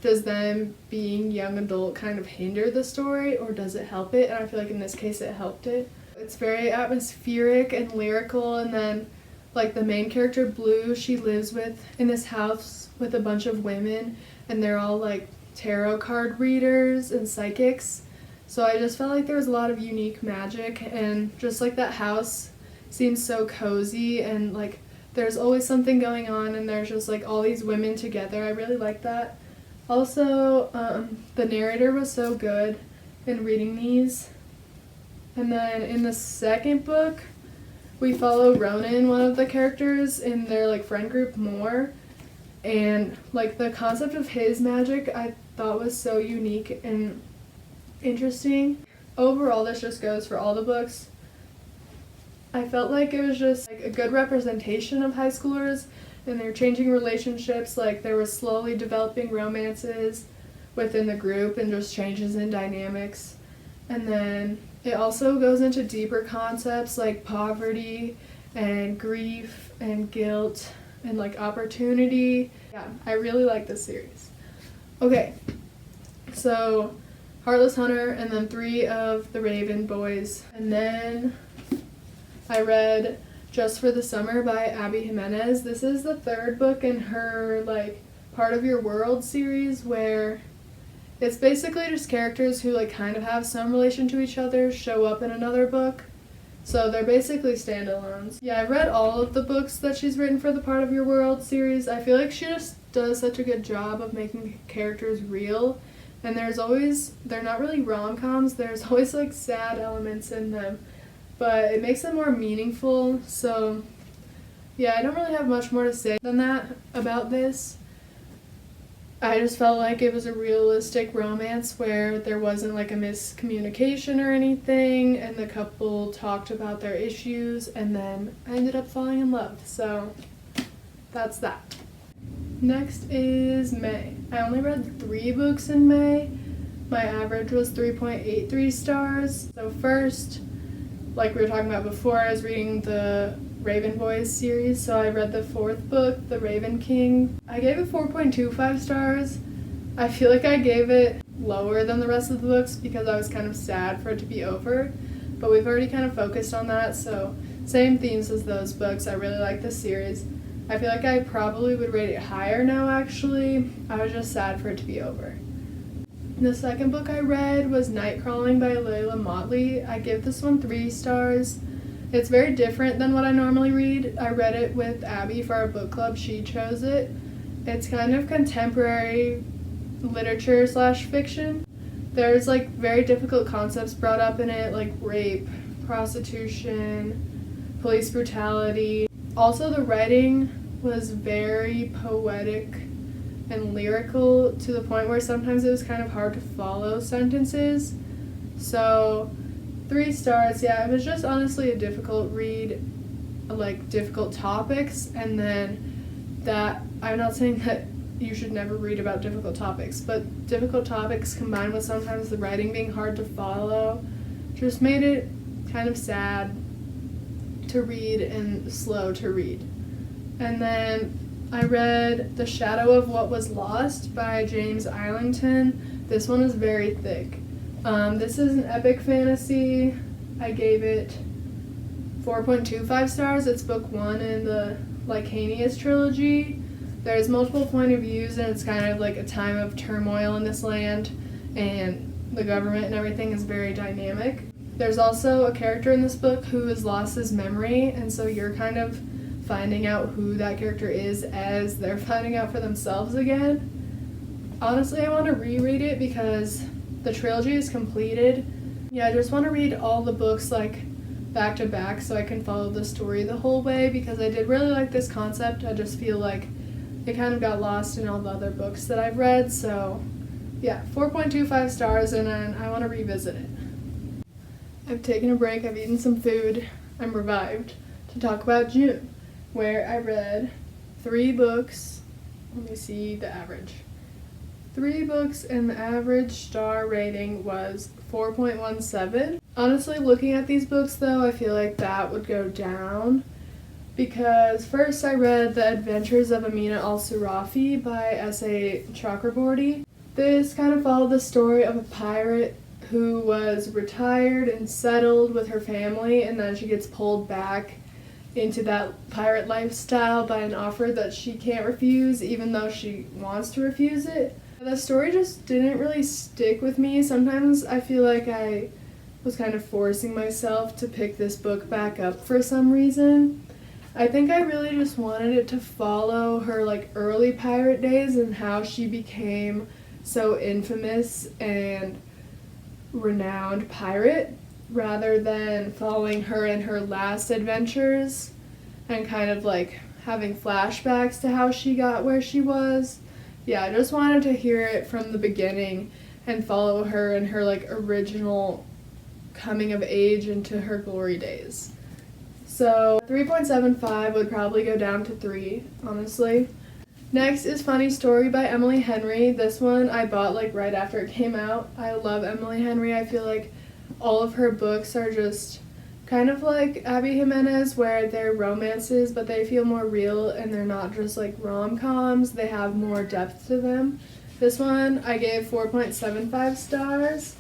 does them being young adult kind of hinder the story or does it help it? And I feel like in this case it helped it. It's very atmospheric and lyrical, and then like the main character Blue, she lives in this house with a bunch of women and they're all like tarot card readers and psychics. So I just felt like there was a lot of unique magic, and just like that house seems so cozy and like there's always something going on and there's just like all these women together. I really like that. Also, the narrator was so good in reading these. And then in the second book, we follow Ronan, one of the characters, in their like friend group more. And like the concept of his magic I thought was so unique and interesting. Overall, this just goes for all the books. I felt like it was just like a good representation of high schoolers and their changing relationships. Like there was slowly developing romances within the group and just changes in dynamics. And then it also goes into deeper concepts like poverty and grief and guilt and like opportunity. Yeah, I really like this series. Okay, so Heartless Hunter and then 3 of the Raven Boys. And then I read Just for the Summer by Abby Jimenez. This is the 3rd book in her like Part of Your World series, where it's basically just characters who like kind of have some relation to each other show up in another book. So they're basically standalones. Yeah, I read all of the books that she's written for the Part of Your World series. I feel like she just does such a good job of making characters real. And they're not really rom-coms, there's always like sad elements in them, but it makes them more meaningful. So yeah, I don't really have much more to say than that about this. I just felt like it was a realistic romance where there wasn't like a miscommunication or anything, and the couple talked about their issues, and then I ended up falling in love. So that's that. Next is May. I only read 3 books in May. My average was 3.83 stars. So first, like we were talking about before, I was reading the Raven Boys series, so I read the 4th book, The Raven King. I gave it 4.25 stars. I feel like I gave it lower than the rest of the books because I was kind of sad for it to be over, but we've already kind of focused on that, so same themes as those books. I really like this series. I feel like I probably would rate it higher now, actually. I was just sad for it to be over. The second book I read was Nightcrawling by Layla Motley. I give this one 3 stars. It's very different than what I normally read. I read it with Abby for our book club. She chose it. It's kind of contemporary literature / fiction. There's like very difficult concepts brought up in it, like rape, prostitution, police brutality. Also, the writing was very poetic and lyrical to the point where sometimes it was kind of hard to follow sentences. So 3 stars. Yeah, it was just honestly a difficult read, like difficult topics, and then that, I'm not saying that you should never read about difficult topics, but difficult topics combined with sometimes the writing being hard to follow just made it kind of sad to read and slow to read. And then I read The Shadow of What Was Lost by James Islington. This one is very thick. This is an epic fantasy. I gave it 4.25 stars. It's book 1 in the Lycanius trilogy. There's multiple point of views, and it's kind of like a time of turmoil in this land, and the government and everything is very dynamic. There's also a character in this book who has lost his memory, and so you're kind of finding out who that character is as they're finding out for themselves again. Honestly, I want to reread it because the trilogy is completed. Yeah, I just want to read all the books like back to back so I can follow the story the whole way, because I did really like this concept. I just feel like it kind of got lost in all the other books that I've read. So yeah, 4.25 stars, and then I want to revisit it. I've taken a break, I've eaten some food, I'm revived to talk about June, where I read 3 books. Let me see the average. 3 books, and the average star rating was 4.17. Honestly, looking at these books though, I feel like that would go down, because first I read The Adventures of Amina al-Sirafi by S.A. Chakraborty. This kind of followed the story of a pirate who was retired and settled with her family, and then she gets pulled back into that pirate lifestyle by an offer that she can't refuse, even though she wants to refuse it. The story just didn't really stick with me. Sometimes I feel like I was kind of forcing myself to pick this book back up for some reason. I think I really just wanted it to follow her like early pirate days and how she became so infamous and renowned pirate, rather than following her in her last adventures and kind of like having flashbacks to how she got where she was. Yeah, I just wanted to hear it from the beginning and follow her in her like original coming of age into her glory days. So 3.75 would probably go down to 3, honestly. Next is Funny Story by Emily Henry. This one I bought like right after it came out. I love Emily Henry. I feel like all of her books are just kind of like Abby Jimenez, where they're romances, but they feel more real and they're not just like rom-coms. They have more depth to them. This one I gave 4.75 stars.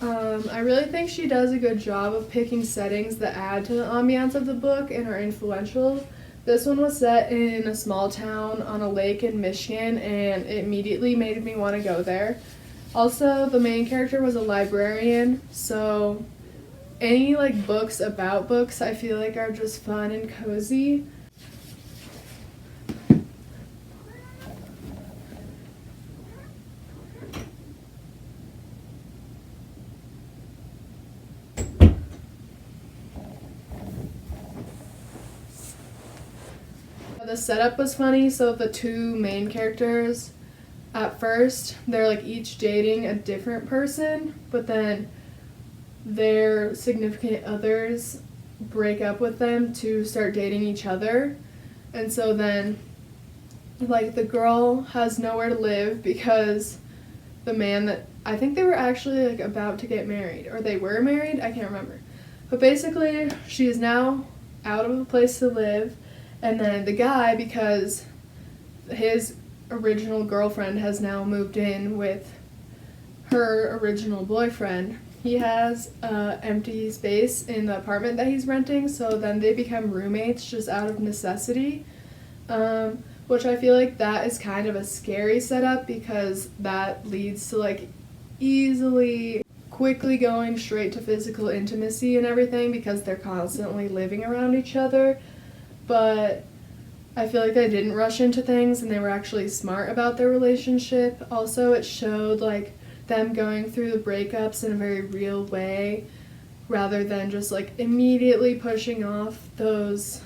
I really think she does a good job of picking settings that add to the ambiance of the book and are influential. This one was set in a small town on a lake in Michigan, and it immediately made me want to go there. Also, the main character was a librarian, so any like books about books I feel like are just fun and cozy. The setup was funny. So the 2 main characters, at first they're like each dating a different person, but then their significant others break up with them to start dating each other. And so then like the girl has nowhere to live because the man that, I think they were actually like about to get married, or they were married, I can't remember. But basically she is now out of a place to live. And then the guy, because his original girlfriend has now moved in with her original boyfriend, he has empty space in the apartment that he's renting, so then they become roommates just out of necessity, which I feel like that is kind of a scary setup, because that leads to like easily quickly going straight to physical intimacy and everything, because they're constantly living around each other. But I feel like they didn't rush into things and they were actually smart about their relationship. Also, it showed like them going through the breakups in a very real way, rather than just like immediately pushing off those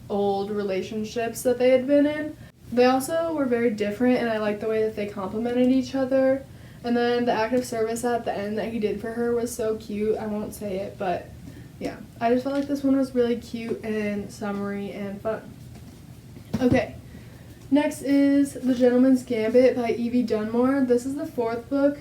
old relationships that they had been in. They also were very different, and I liked the way that they complemented each other. And then the act of service at the end that he did for her was so cute. I won't say it, but yeah, I just felt like this one was really cute and summery and fun. Okay, next is The Gentleman's Gambit by Evie Dunmore. This is the fourth book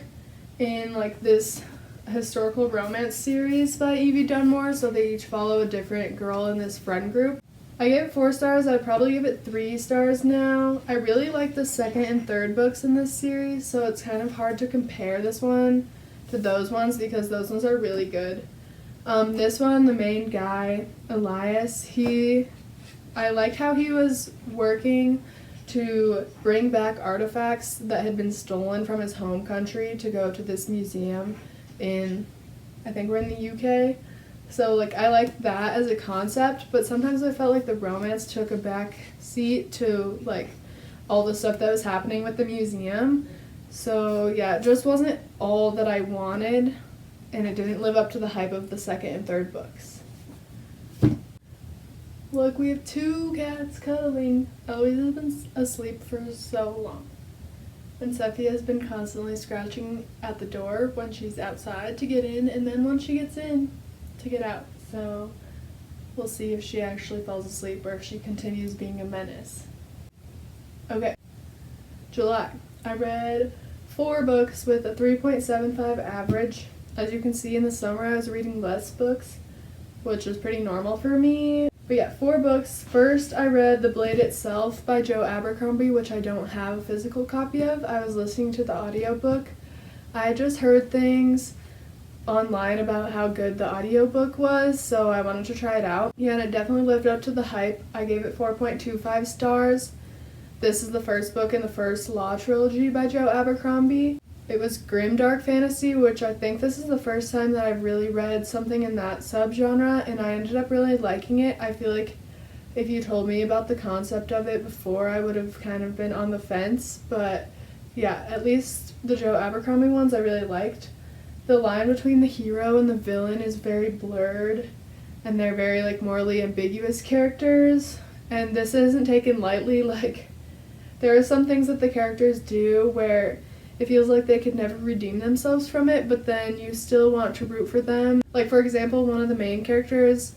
in like this historical romance series by Evie Dunmore, so they each follow a different girl in this friend group. I gave it 4 stars. I'd probably give it 3 stars now. I really like the second and third books in this series, so it's kind of hard to compare this one to those ones because those ones are really good. This one, the main guy, Elias, I liked how he was working to bring back artifacts that had been stolen from his home country to go to this museum in, I think we're in the UK. So, like, I liked that as a concept, but sometimes I felt like the romance took a back seat to, like, all the stuff that was happening with the museum. So, yeah, it just wasn't all that I wanted, and it didn't live up to the hype of the second and third books. Look, we have 2 cats cuddling. Eloise has been asleep for so long. And Sephi has been constantly scratching at the door when she's outside to get in, and then when she gets in, to get out. So we'll see if she actually falls asleep or if she continues being a menace. Okay, July. I read 4 books with a 3.75 average. As you can see in the summer, I was reading less books, which is pretty normal for me. But yeah, 4 books. First, I read The Blade Itself by Joe Abercrombie, which I don't have a physical copy of. I was listening to the audiobook. I just heard things online about how good the audiobook was, so I wanted to try it out. Yeah, and it definitely lived up to the hype. I gave it 4.25 stars. This is the first book in the first Law trilogy by Joe Abercrombie. It was grimdark fantasy, which I think this is the first time that I've really read something in that subgenre, and I ended up really liking it. I feel like if you told me about the concept of it before, I would have kind of been on the fence, but yeah, at least the Joe Abercrombie ones I really liked. The line between the hero and the villain is very blurred, and they're very, like, morally ambiguous characters, and this isn't taken lightly. Like, there are some things that the characters do where it feels like they could never redeem themselves from it, but then you still want to root for them. Like, for example, one of the main characters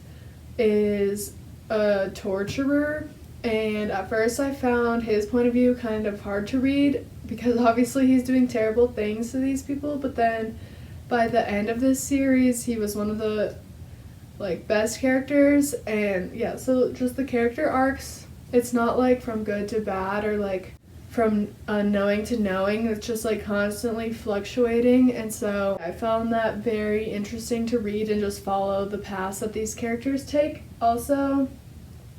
is a torturer, and at first I found his point of view kind of hard to read because obviously he's doing terrible things to these people, but then by the end of this series, he was one of the, like, best characters, and yeah, so just the character arcs, it's not, like, from good to bad or, like, from unknowing to knowing. It's just, like, constantly fluctuating, and so I found that very interesting to read and just follow the paths that these characters take. Also,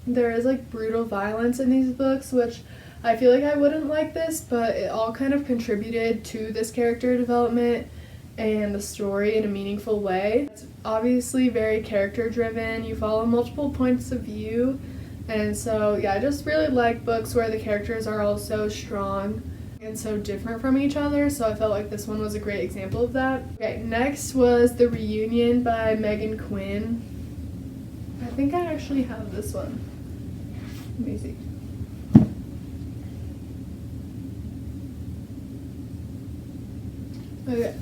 there is, like, brutal violence in these books, which I feel like I wouldn't like this, but it all kind of contributed to this character development and the story in a meaningful way. It's obviously very character driven. You follow multiple points of view, and so yeah, I just really like books where the characters are all so strong and so different from each other, so I felt like this one was a great example of that. Okay, next was The Reunion by Megan Quinn. I think I actually have this one. Let me see. Okay.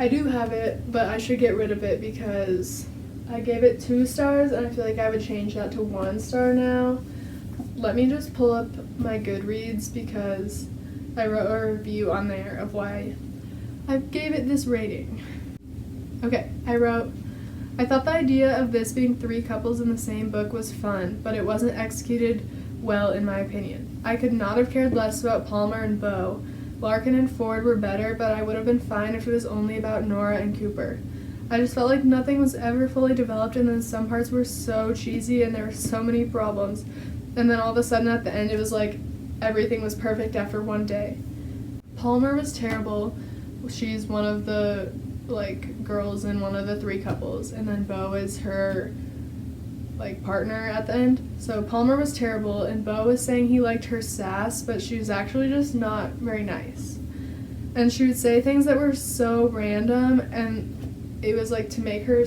I do have it, but I should get rid of it because I gave it 2 stars, and I feel like I would change that to 1 star now. Let me just pull up my Goodreads because I wrote a review on there of why I gave it this rating. Okay, I wrote, I thought the idea of this being 3 couples in the same book was fun, but it wasn't executed well in my opinion. I could not have cared less about Palmer and Beau. Larkin and Ford were better, but I would have been fine if it was only about Nora and Cooper. I just felt like nothing was ever fully developed, and then some parts were so cheesy and there were so many problems. And then all of a sudden at the end it was like everything was perfect after one day. Palmer was terrible. She's one of the, like, girls in one of the 3 couples, and then Beau is her, like, partner at the end. So Palmer was terrible, and Beau was saying he liked her sass, but she was actually just not very nice. And she would say things that were so random, and it was like to make her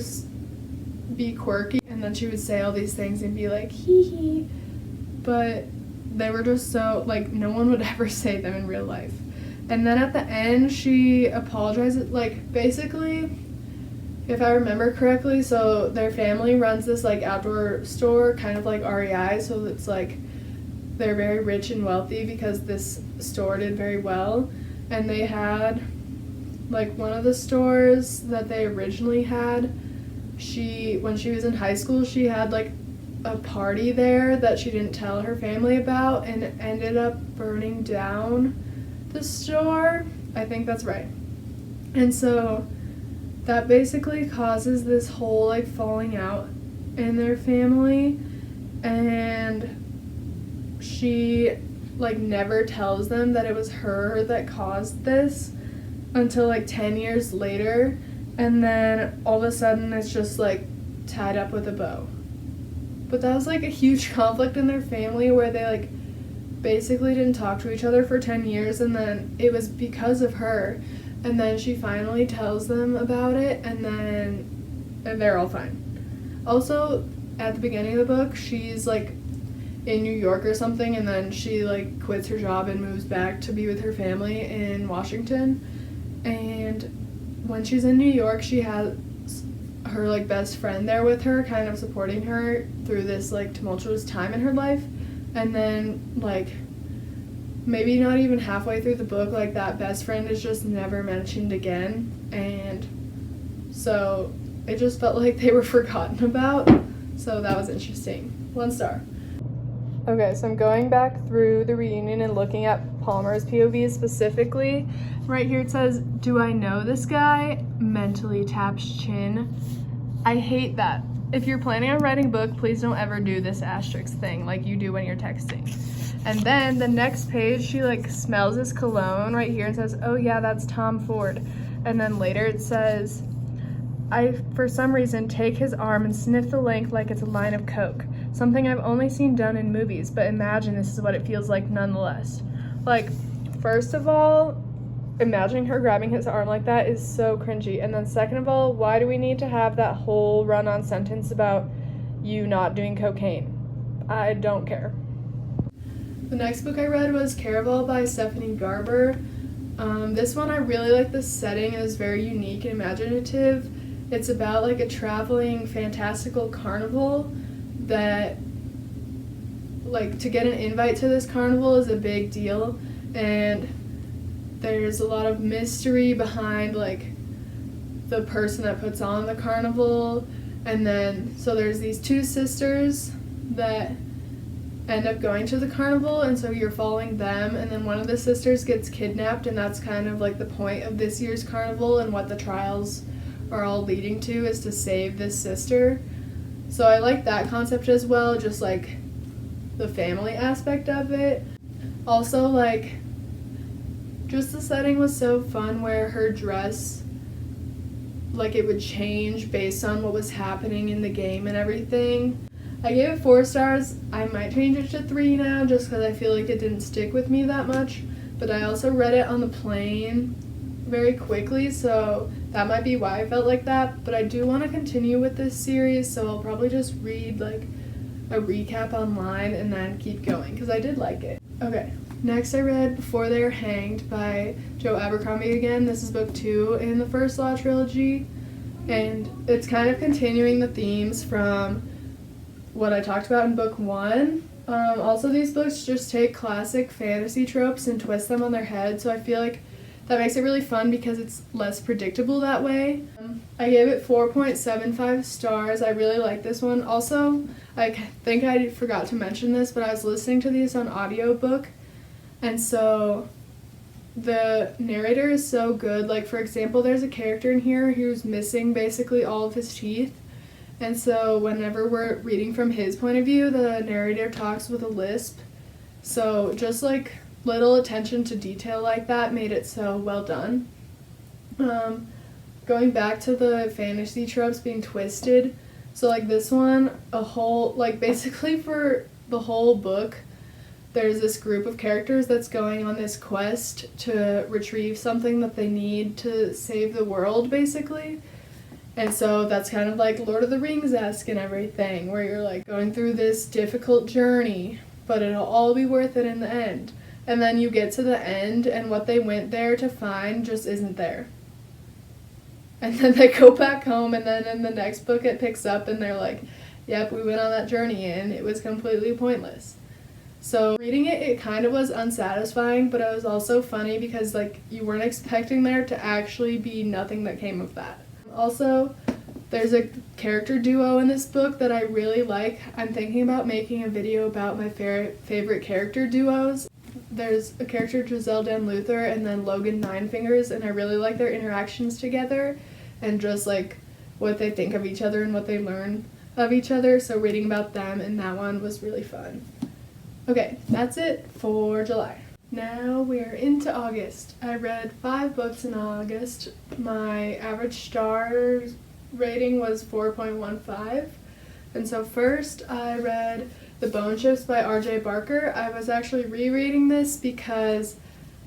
be quirky, and then she would say all these things and be like hee hee, but they were just so like no one would ever say them in real life. And then at the end she apologizes, like basically, if I remember correctly, so their family runs this like outdoor store, kind of like REI, so it's like they're very rich and wealthy because this store did very well. And they had like one of the stores that they originally had, when she was in high school, she had like a party there that she didn't tell her family about, and it ended up burning down the store. I think that's right. And so that basically causes this whole like falling out in their family, and she like never tells them that it was her that caused this until like 10 years later, and then all of a sudden it's just like tied up with a bow. But that was like a huge conflict in their family where they like basically didn't talk to each other for 10 years, and then it was because of her, and then she finally tells them about it, and they're all fine. Also, at the beginning of the book, she's like in New York or something, and then she like quits her job and moves back to be with her family in Washington. And when she's in New York, she has her like best friend there with her, kind of supporting her through this like tumultuous time in her life. And then like maybe not even halfway through the book, like that best friend is just never mentioned again, and so it just felt like they were forgotten about. So that was interesting. 1 star. Okay, so I'm going back through the reunion and looking at Palmer's POV specifically. Right here it says, "Do I know this guy?" Mentally taps chin. I hate that. If you're planning on writing a book, please don't ever do this asterisk thing like you do when you're texting. And then the next page, she like smells his cologne right here and says, "Oh yeah, that's Tom Ford." And then later it says, "I, for some reason, take his arm and sniff the length like it's a line of coke. Something I've only seen done in movies, but imagine this is what it feels like nonetheless." Like, first of all, imagining her grabbing his arm like that is so cringy. And then second of all, why do we need to have that whole run-on sentence about you not doing cocaine? I don't care. The next book I read was Caraval by Stephanie Garber. This one I really like the setting. It is very unique and imaginative. It's about like a traveling fantastical carnival that like to get an invite to this carnival is a big deal, and there's a lot of mystery behind like the person that puts on the carnival. And then so there's these 2 sisters that end up going to the carnival, and so you're following them, and then one of the sisters gets kidnapped, and that's kind of like the point of this year's carnival, and what the trials are all leading to is to save this sister. So I like that concept as well, just like the family aspect of it. Also, like, just the setting was so fun where her dress, like, it would change based on what was happening in the game and everything. I gave it 4 stars. I might change it to 3 now just because I feel like it didn't stick with me that much. But I also read it on the plane very quickly, so that might be why I felt like that. But I do want to continue with this series, so I'll probably just read like a recap online and then keep going because I did like it. Okay, next I read Before They Are Hanged by Joe Abercrombie again. This is book 2 in the First Law trilogy, and it's kind of continuing the themes from what I talked about in book 1. Also, these books just take classic fantasy tropes and twist them on their head, so I feel like that makes it really fun because it's less predictable that way. I gave it 4.75 stars. I really like this one. Also, I think I forgot to mention this, but I was listening to these on audiobook, and so the narrator is so good. Like, for example, there's a character in here who's missing basically all of his teeth, and so whenever we're reading from his point of view, the narrator talks with a lisp. So just like little attention to detail like that made it so well done. Going back to the fantasy tropes being twisted, so like this one, basically for the whole book, there's this group of characters that's going on this quest to retrieve something that they need to save the world, basically. And so that's kind of like Lord of the Rings-esque and everything, where you're like going through this difficult journey, but it'll all be worth it in the end. And then you get to the end, and what they went there to find just isn't there. And then they go back home, and then in the next book it picks up, and they're like, yep, we went on that journey, and it was completely pointless. So reading it, it kind of was unsatisfying, but it was also funny because, like, you weren't expecting there to actually be nothing that came of that. Also, there's a character duo in this book that I really like. I'm thinking about making a video about my favorite character duos. There's a character, Giselle Dan Luther, and then Logan Ninefingers, and I really like their interactions together and just like what they think of each other and what they learn of each other. So reading about them in that one was really fun. Okay, that's it for July. Now we're into August. I read 5 books in August. My average star rating was 4.15. And so first I read The Bone Ships by R.J. Barker. I was actually rereading this because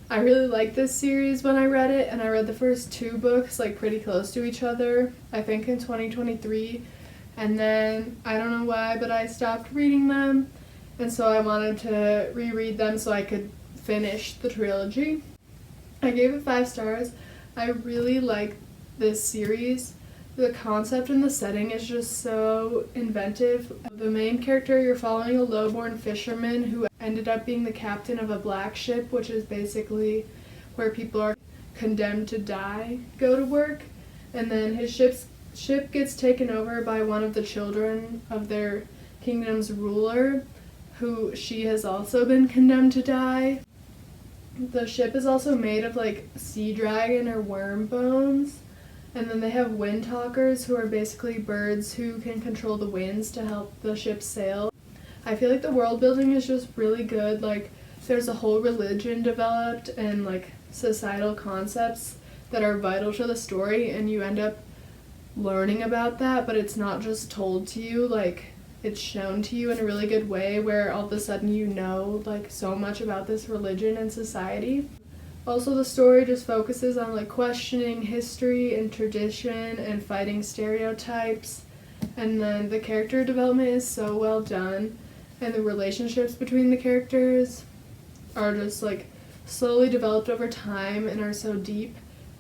I really liked this series when I read it, and I read the first 2 books like pretty close to each other, I think in 2023. And then, I don't know why, but I stopped reading them, and so I wanted to reread them so I could finish the trilogy. I gave it 5 stars. I really like this series. The concept and the setting is just so inventive. The main character, you're following a low-born fisherman who ended up being the captain of a black ship, which is basically where people are condemned to die go to work. And then his ship gets taken over by one of the children of their kingdom's ruler, who she has also been condemned to die. The ship is also made of like sea dragon or worm bones. And then they have wind talkers, who are basically birds who can control the winds to help the ship sail. I feel like the world building is just really good. Like, there's a whole religion developed and like societal concepts that are vital to the story, and you end up learning about that, but it's not just told to you, like it's shown to you in a really good way where all of a sudden you know like so much about this religion and society. Also, the story just focuses on like questioning history and tradition and fighting stereotypes. And then the character development is so well done, and the relationships between the characters are just like slowly developed over time and are so deep.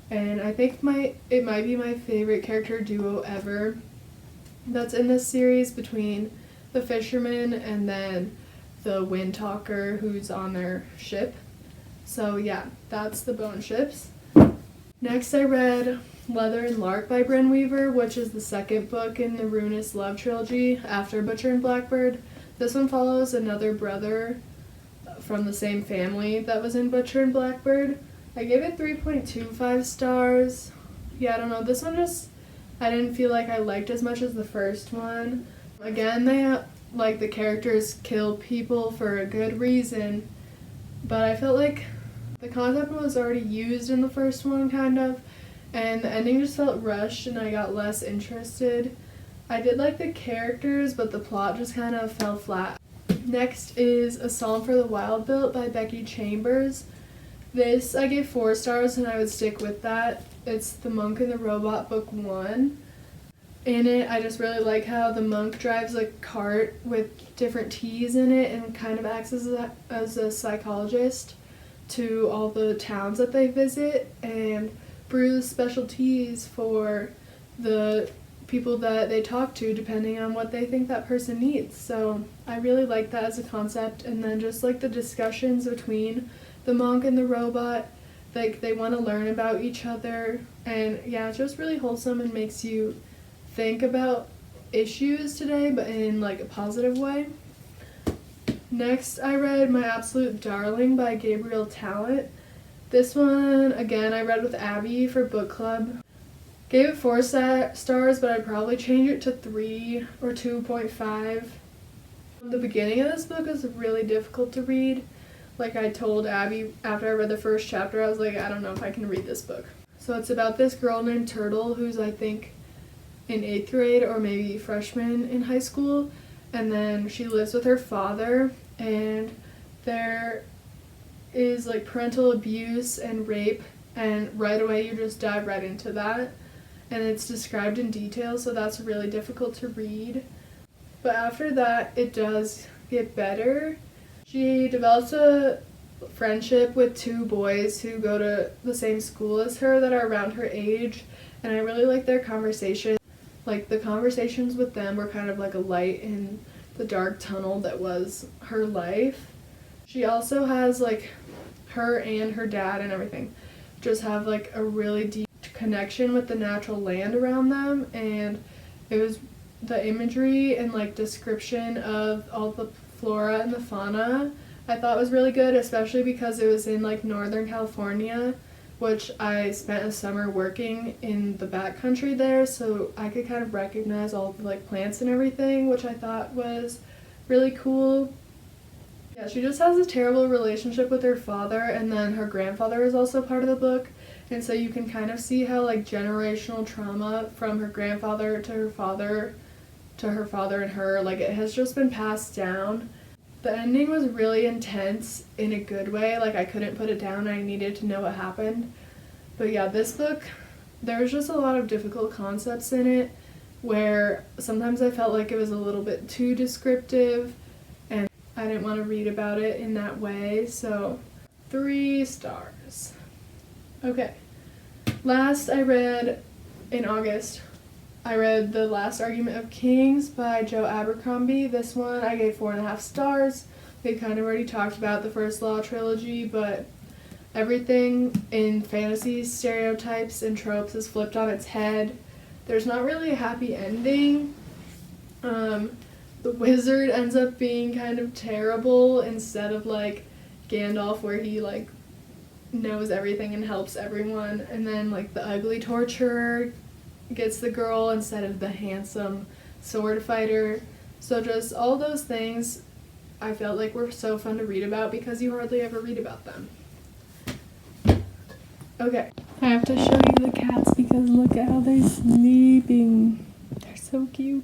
And I think it might be my favorite character duo ever that's in this series, between the fisherman and then the wind talker who's on their ship. So yeah, that's The Bone Ships. Next I read Leather and Lark by Bryn Weaver, which is the second book in the Ruinous Love trilogy after Butcher and Blackbird. This one follows another brother from the same family that was in Butcher and Blackbird. I gave it 3.25 stars. Yeah, I don't know, this one I didn't feel like I liked as much as the first one. Again, the characters kill people for a good reason, but I felt like the concept was already used in the first one, kind of, and the ending just felt rushed and I got less interested. I did like the characters, but the plot just kind of fell flat. Next is A Psalm for the Wild Built by Becky Chambers. This I gave 4 stars, and I would stick with that. It's The Monk and the Robot, Book 1. In it, I just really like how the monk drives a cart with different teas in it and kind of acts as a psychologist to all the towns that they visit, and brews special teas for the people that they talk to depending on what they think that person needs. So I really like that as a concept, and then just like the discussions between the monk and the robot, like they want to learn about each other, and yeah, it's just really wholesome and makes you think about issues today, but in like a positive way. Next, I read My Absolute Darling by Gabriel Talent. This one, again, I read with Abby for book club. Gave it 4 stars, but I'd probably change it to 3 or 2.5. The beginning of this book is really difficult to read. Like I told Abby after I read the first chapter, I was like, I don't know if I can read this book. So it's about this girl named Turtle who's, I think, in 8th grade or maybe freshman in high school, and then she lives with her father, and there is parental abuse and rape, and right away you just dive right into that. and it's described in detail, so that's really difficult to read. But after that, it does get better. She develops a friendship with two boys who go to the same school as her that are around her age, and I really like their conversation. Like, the conversations with them were kind of like a light in the dark tunnel that was her life. She also has, like, her and her dad and everything just have, like, a really deep connection with the natural land around them, and it was the imagery and, like, description of all the flora and the fauna I thought was really good, especially because it was in, like, Northern California, which I spent a summer working in the backcountry there, so I could kind of recognize all the, like, plants and everything, which I thought was really cool. Yeah, she just has a terrible relationship with her father, and then her grandfather is also part of the book, and so you can kind of see how, like, generational trauma from her grandfather to her father to her father and her, like, it has just been passed down. The ending was really intense in a good way. Like, I couldn't put it down. I needed to know what happened. But yeah, this book, there was just a lot of difficult concepts in it where sometimes I felt like it was a little bit too descriptive and I didn't want to read about it in that way. So 3 stars. Okay. Last I read in August, I read The Last Argument of Kings by Joe Abercrombie. This one I gave 4.5 stars. We kind of already talked about the First Law trilogy, but everything in fantasy stereotypes and tropes is flipped on its head. There's not really a happy ending. The wizard ends up being kind of terrible instead of, like, Gandalf, where he, like, knows everything and helps everyone. And then, like, the ugly torturer gets the girl instead of the handsome sword fighter. So just all those things I felt like were so fun to read about because you hardly ever read about them. Okay. I have to show you the cats because look at how they're sleeping. They're so cute.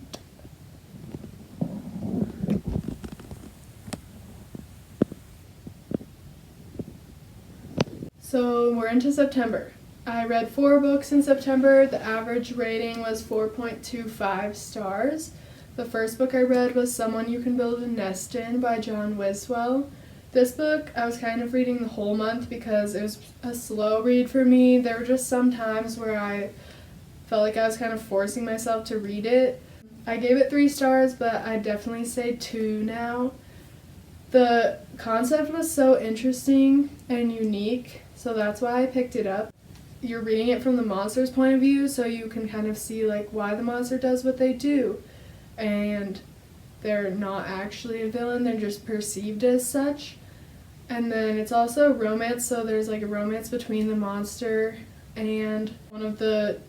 So we're into September. I read 4 books in September. The average rating was 4.25 stars. The first book I read was Someone You Can Build a Nest In by John Wiswell. This book I was kind of reading the whole month because it was a slow read for me. There were just some times where I felt like I was kind of forcing myself to read it. I gave it 3 stars, but I'd definitely say 2 now. The concept was so interesting and unique, so that's why I picked it up. You're reading it from the monster's point of view, so you can kind of see, like, why the monster does what they do. And they're not actually a villain, they're just perceived as such. And then it's also romance, so there's, like, a romance between the monster and one of the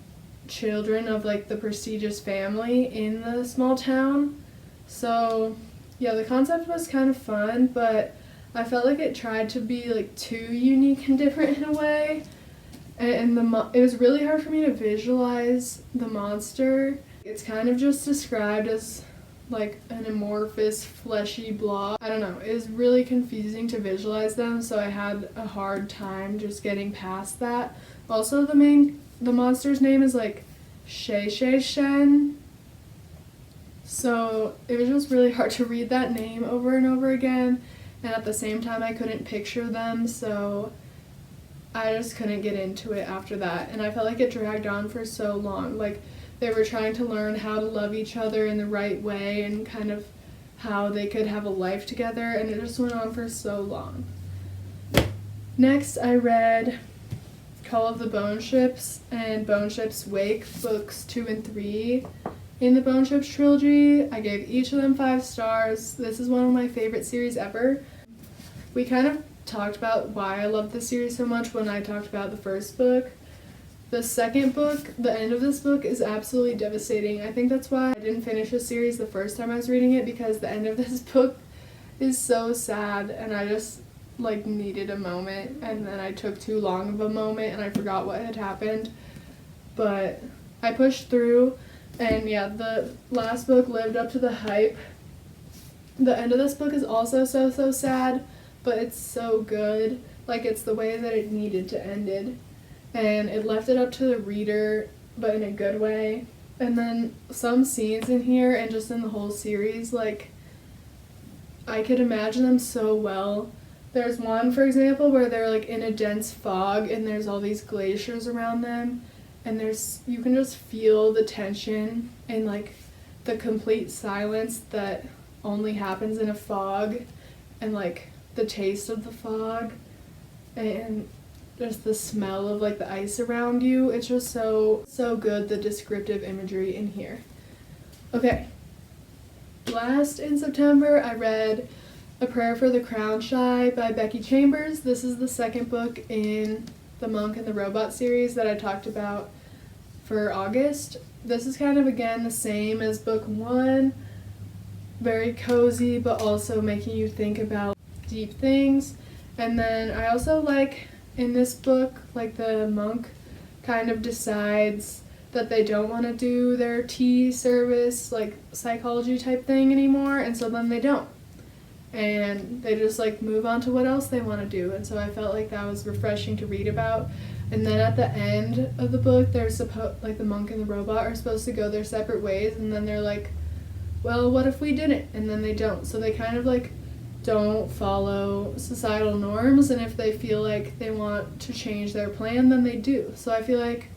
children of, like, the prestigious family in the small town. So yeah, the concept was kind of fun, but I felt like it tried to be, like, too unique and different in a way. And it was really hard for me to visualize the monster. It's kind of just described as, like, an amorphous, fleshy blob. I don't know, it was really confusing to visualize them, so I had a hard time just getting past that. Also, the monster's name is, like, Shen. So it was just really hard to read that name over and over again, and at the same time I couldn't picture them, so I just couldn't get into it after that, and I felt like it dragged on for so long. Like, they were trying to learn how to love each other in the right way and kind of how they could have a life together, and it just went on for so long. Next, I read Call of the Bone Ships and Bone Ships Wake, books 2 and 3 in the Bone Ships trilogy. I gave each of them 5 stars. This is one of my favorite series ever. We kind of talked about why I love this series so much when I talked about the first book. The second book, the end of this book, is absolutely devastating. I think that's why I didn't finish the series the first time I was reading it, because the end of this book is so sad, and I just, like, needed a moment, and then I took too long of a moment and I forgot what had happened. But I pushed through, and yeah, the last book lived up to the hype. The end of this book is also so sad, but it's so good. Like, it's the way that it needed to end it. And it left it up to the reader but in a good way. And then some scenes in here and just in the whole series, like, I could imagine them so well. There's one, for example, where they're like in a dense fog and there's all these glaciers around them, and you can just feel the tension and like the complete silence that only happens in a fog, and like the taste of the fog and just the smell of like the ice around you. It's just so good, the descriptive imagery in here. Okay. Last in September, I read A Prayer for the Crown Shy by Becky Chambers. This is the second book in the Monk and the Robot series that I talked about for August. This is kind of, again, the same as book one. Very cozy, but also making you think about deep things. And then I also like, in this book, like the monk kind of decides that they don't want to do their tea service, like psychology type thing anymore, and so then they don't. And they just like move on to what else they want to do. And so I felt like that was refreshing to read about. And then at the end of the book, they're like the monk and the robot are supposed to go their separate ways, and then they're like, well, what if we didn't? And then they don't. So they kind of like don't follow societal norms, and if they feel like they want to change their plan, then they do. So I feel like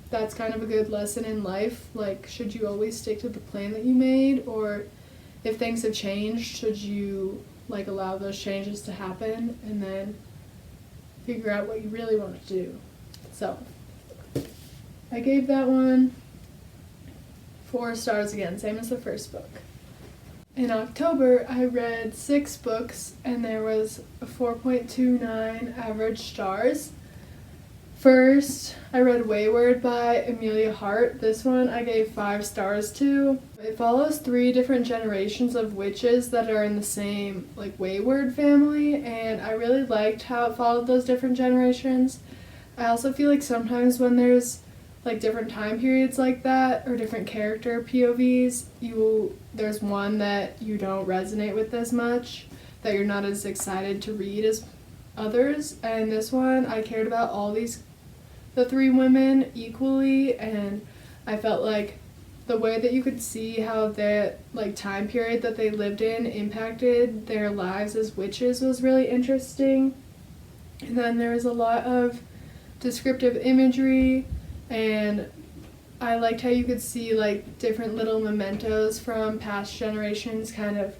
that's kind of a good lesson in life. Like, should you always stick to the plan that you made, or if things have changed, should you like allow those changes to happen and then figure out what you really want to do? So I gave that one 4 stars again, same as the first book. In October, I read 6 books, and there was a 4.29 average stars. First, I read Wayward by Amelia Hart. This one I gave 5 stars to. It follows 3 different generations of witches that are in the same like Wayward family, and I really liked how it followed those different generations. I also feel like sometimes when there's like different time periods like that, or different character POVs, there's one that you don't resonate with as much, that you're not as excited to read as others. And this one, I cared about the 3 women equally, and I felt like the way that you could see how that like time period that they lived in impacted their lives as witches was really interesting. And then there was a lot of descriptive imagery, and I liked how you could see like different little mementos from past generations kind of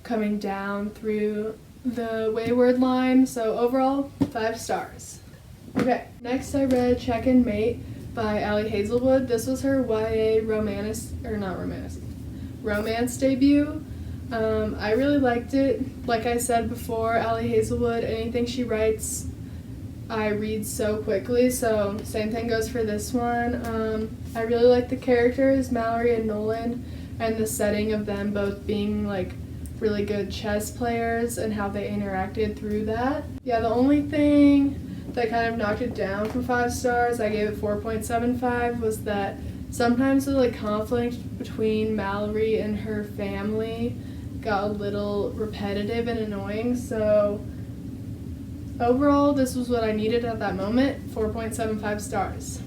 coming down through the Wayward line. So overall, 5 stars. Okay, next I read Check and Mate by Allie Hazelwood. This was her YA romance debut. I really liked it. Like I said before, Allie Hazelwood, anything she writes, I read so quickly, so same thing goes for this one. I really like the characters, Mallory and Nolan, and the setting of them both being like really good chess players and how they interacted through that. Yeah, the only thing that kind of knocked it down from 5 stars, I gave it 4.75, was that sometimes the like conflict between Mallory and her family got a little repetitive and annoying. So overall, this was what I needed at that moment, 4.75 stars.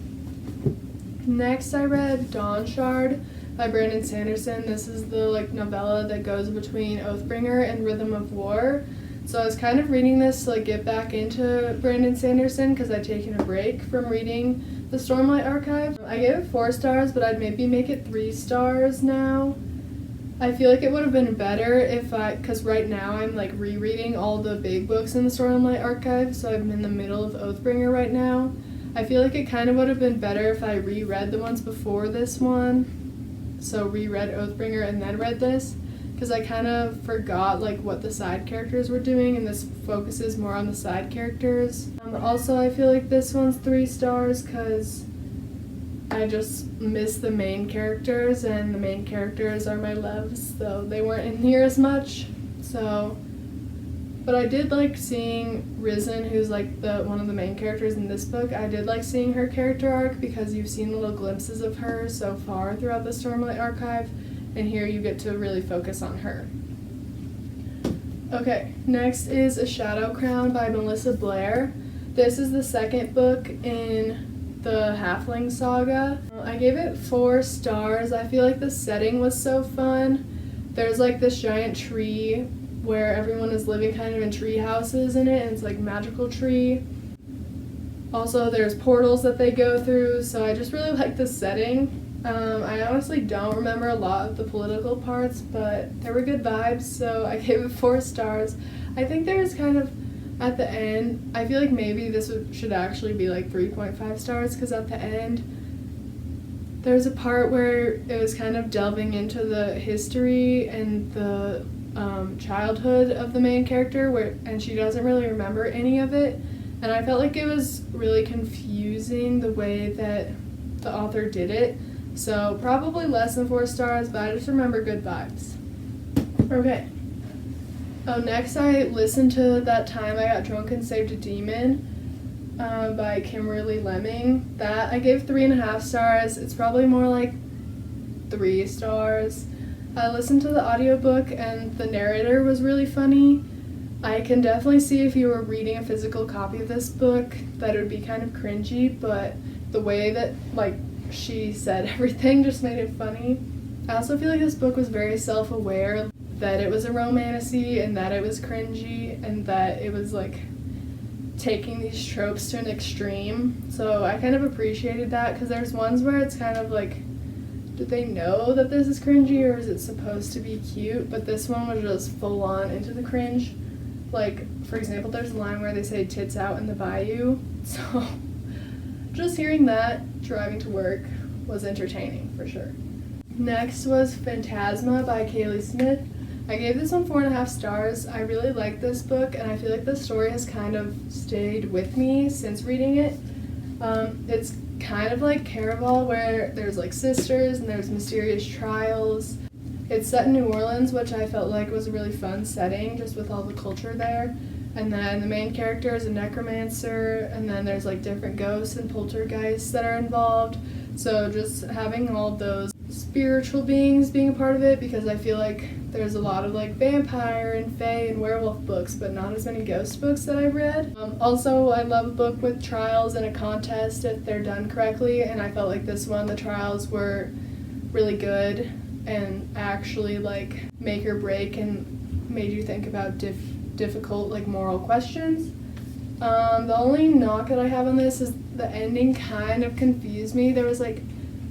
Next, I read Dawn Shard by Brandon Sanderson. This is the like novella that goes between Oathbringer and Rhythm of War. So I was kind of reading this to like get back into Brandon Sanderson because I'd taken a break from reading the Stormlight Archive. I gave it 4 stars, but I'd maybe make it 3 stars now. I feel like it would have been better because right now I'm like rereading all the big books in the Stormlight Archive, so I'm in the middle of Oathbringer right now. I feel like it kind of would have been better if I reread the ones before this one, so reread Oathbringer and then read this, because I kind of forgot like what the side characters were doing, and this focuses more on the side characters. Also, I feel like this one's 3 stars because I just miss the main characters, and the main characters are my loves, so they weren't in here as much. But I did like seeing Risen, who's like one of the main characters in this book. I did like seeing her character arc because you've seen little glimpses of her so far throughout the Stormlight Archive, and here you get to really focus on her. Okay, next is A Shadow Crown by Melissa Blair. This is the second book in the Halfling Saga. I gave it 4 stars. I feel like the setting was so fun. There's like this giant tree where everyone is living kind of in tree houses in it, and it's like a magical tree. Also, there's portals that they go through, so I just really like the setting. I honestly don't remember a lot of the political parts, but there were good vibes, so I gave it 4 stars. I think there's kind of, at the end, I feel like maybe this should actually be like 3.5 stars, because at the end, there's a part where it was kind of delving into the history and the childhood of the main character, and she doesn't really remember any of it. And I felt like it was really confusing the way that the author did it. So probably less than 4 stars, but I just remember good vibes. Okay. Oh, next I listened to That Time I Got Drunk and Saved a Demon by Kimberly Lemming. That I gave 3.5 stars. It's probably more like 3 stars. I listened to the audiobook and the narrator was really funny. I can definitely see if you were reading a physical copy of this book that it would be kind of cringy, but the way that she said everything just made it funny. I also feel like this book was very self-aware that it was a romantasy and that it was cringy and that it was like taking these tropes to an extreme. So I kind of appreciated that, because there's ones where it's kind of like, did they know that this is cringy or is it supposed to be cute? But this one was just full on into the cringe. Like, for example, there's a line where they say tits out in the bayou. So just hearing that driving to work was entertaining for sure. Next was Phantasma by Kaylee Smith. I gave this one 4.5 stars. I really like this book, and I feel like the story has kind of stayed with me since reading it. It's kind of like Caraval, where there's like sisters and there's mysterious trials. It's set in New Orleans, which I felt like was a really fun setting, just with all the culture there. And then the main character is a necromancer, and then there's like different ghosts and poltergeists that are involved. So just having all of those spiritual beings being a part of it, because I feel like there's a lot of like vampire and fae and werewolf books, but not as many ghost books that I've read. Also, I love a book with trials and a contest if they're done correctly, and I felt like this one, the trials were really good and actually like make or break and made you think about difficult like moral questions. The only knock that I have on this is the ending kind of confused me. There was like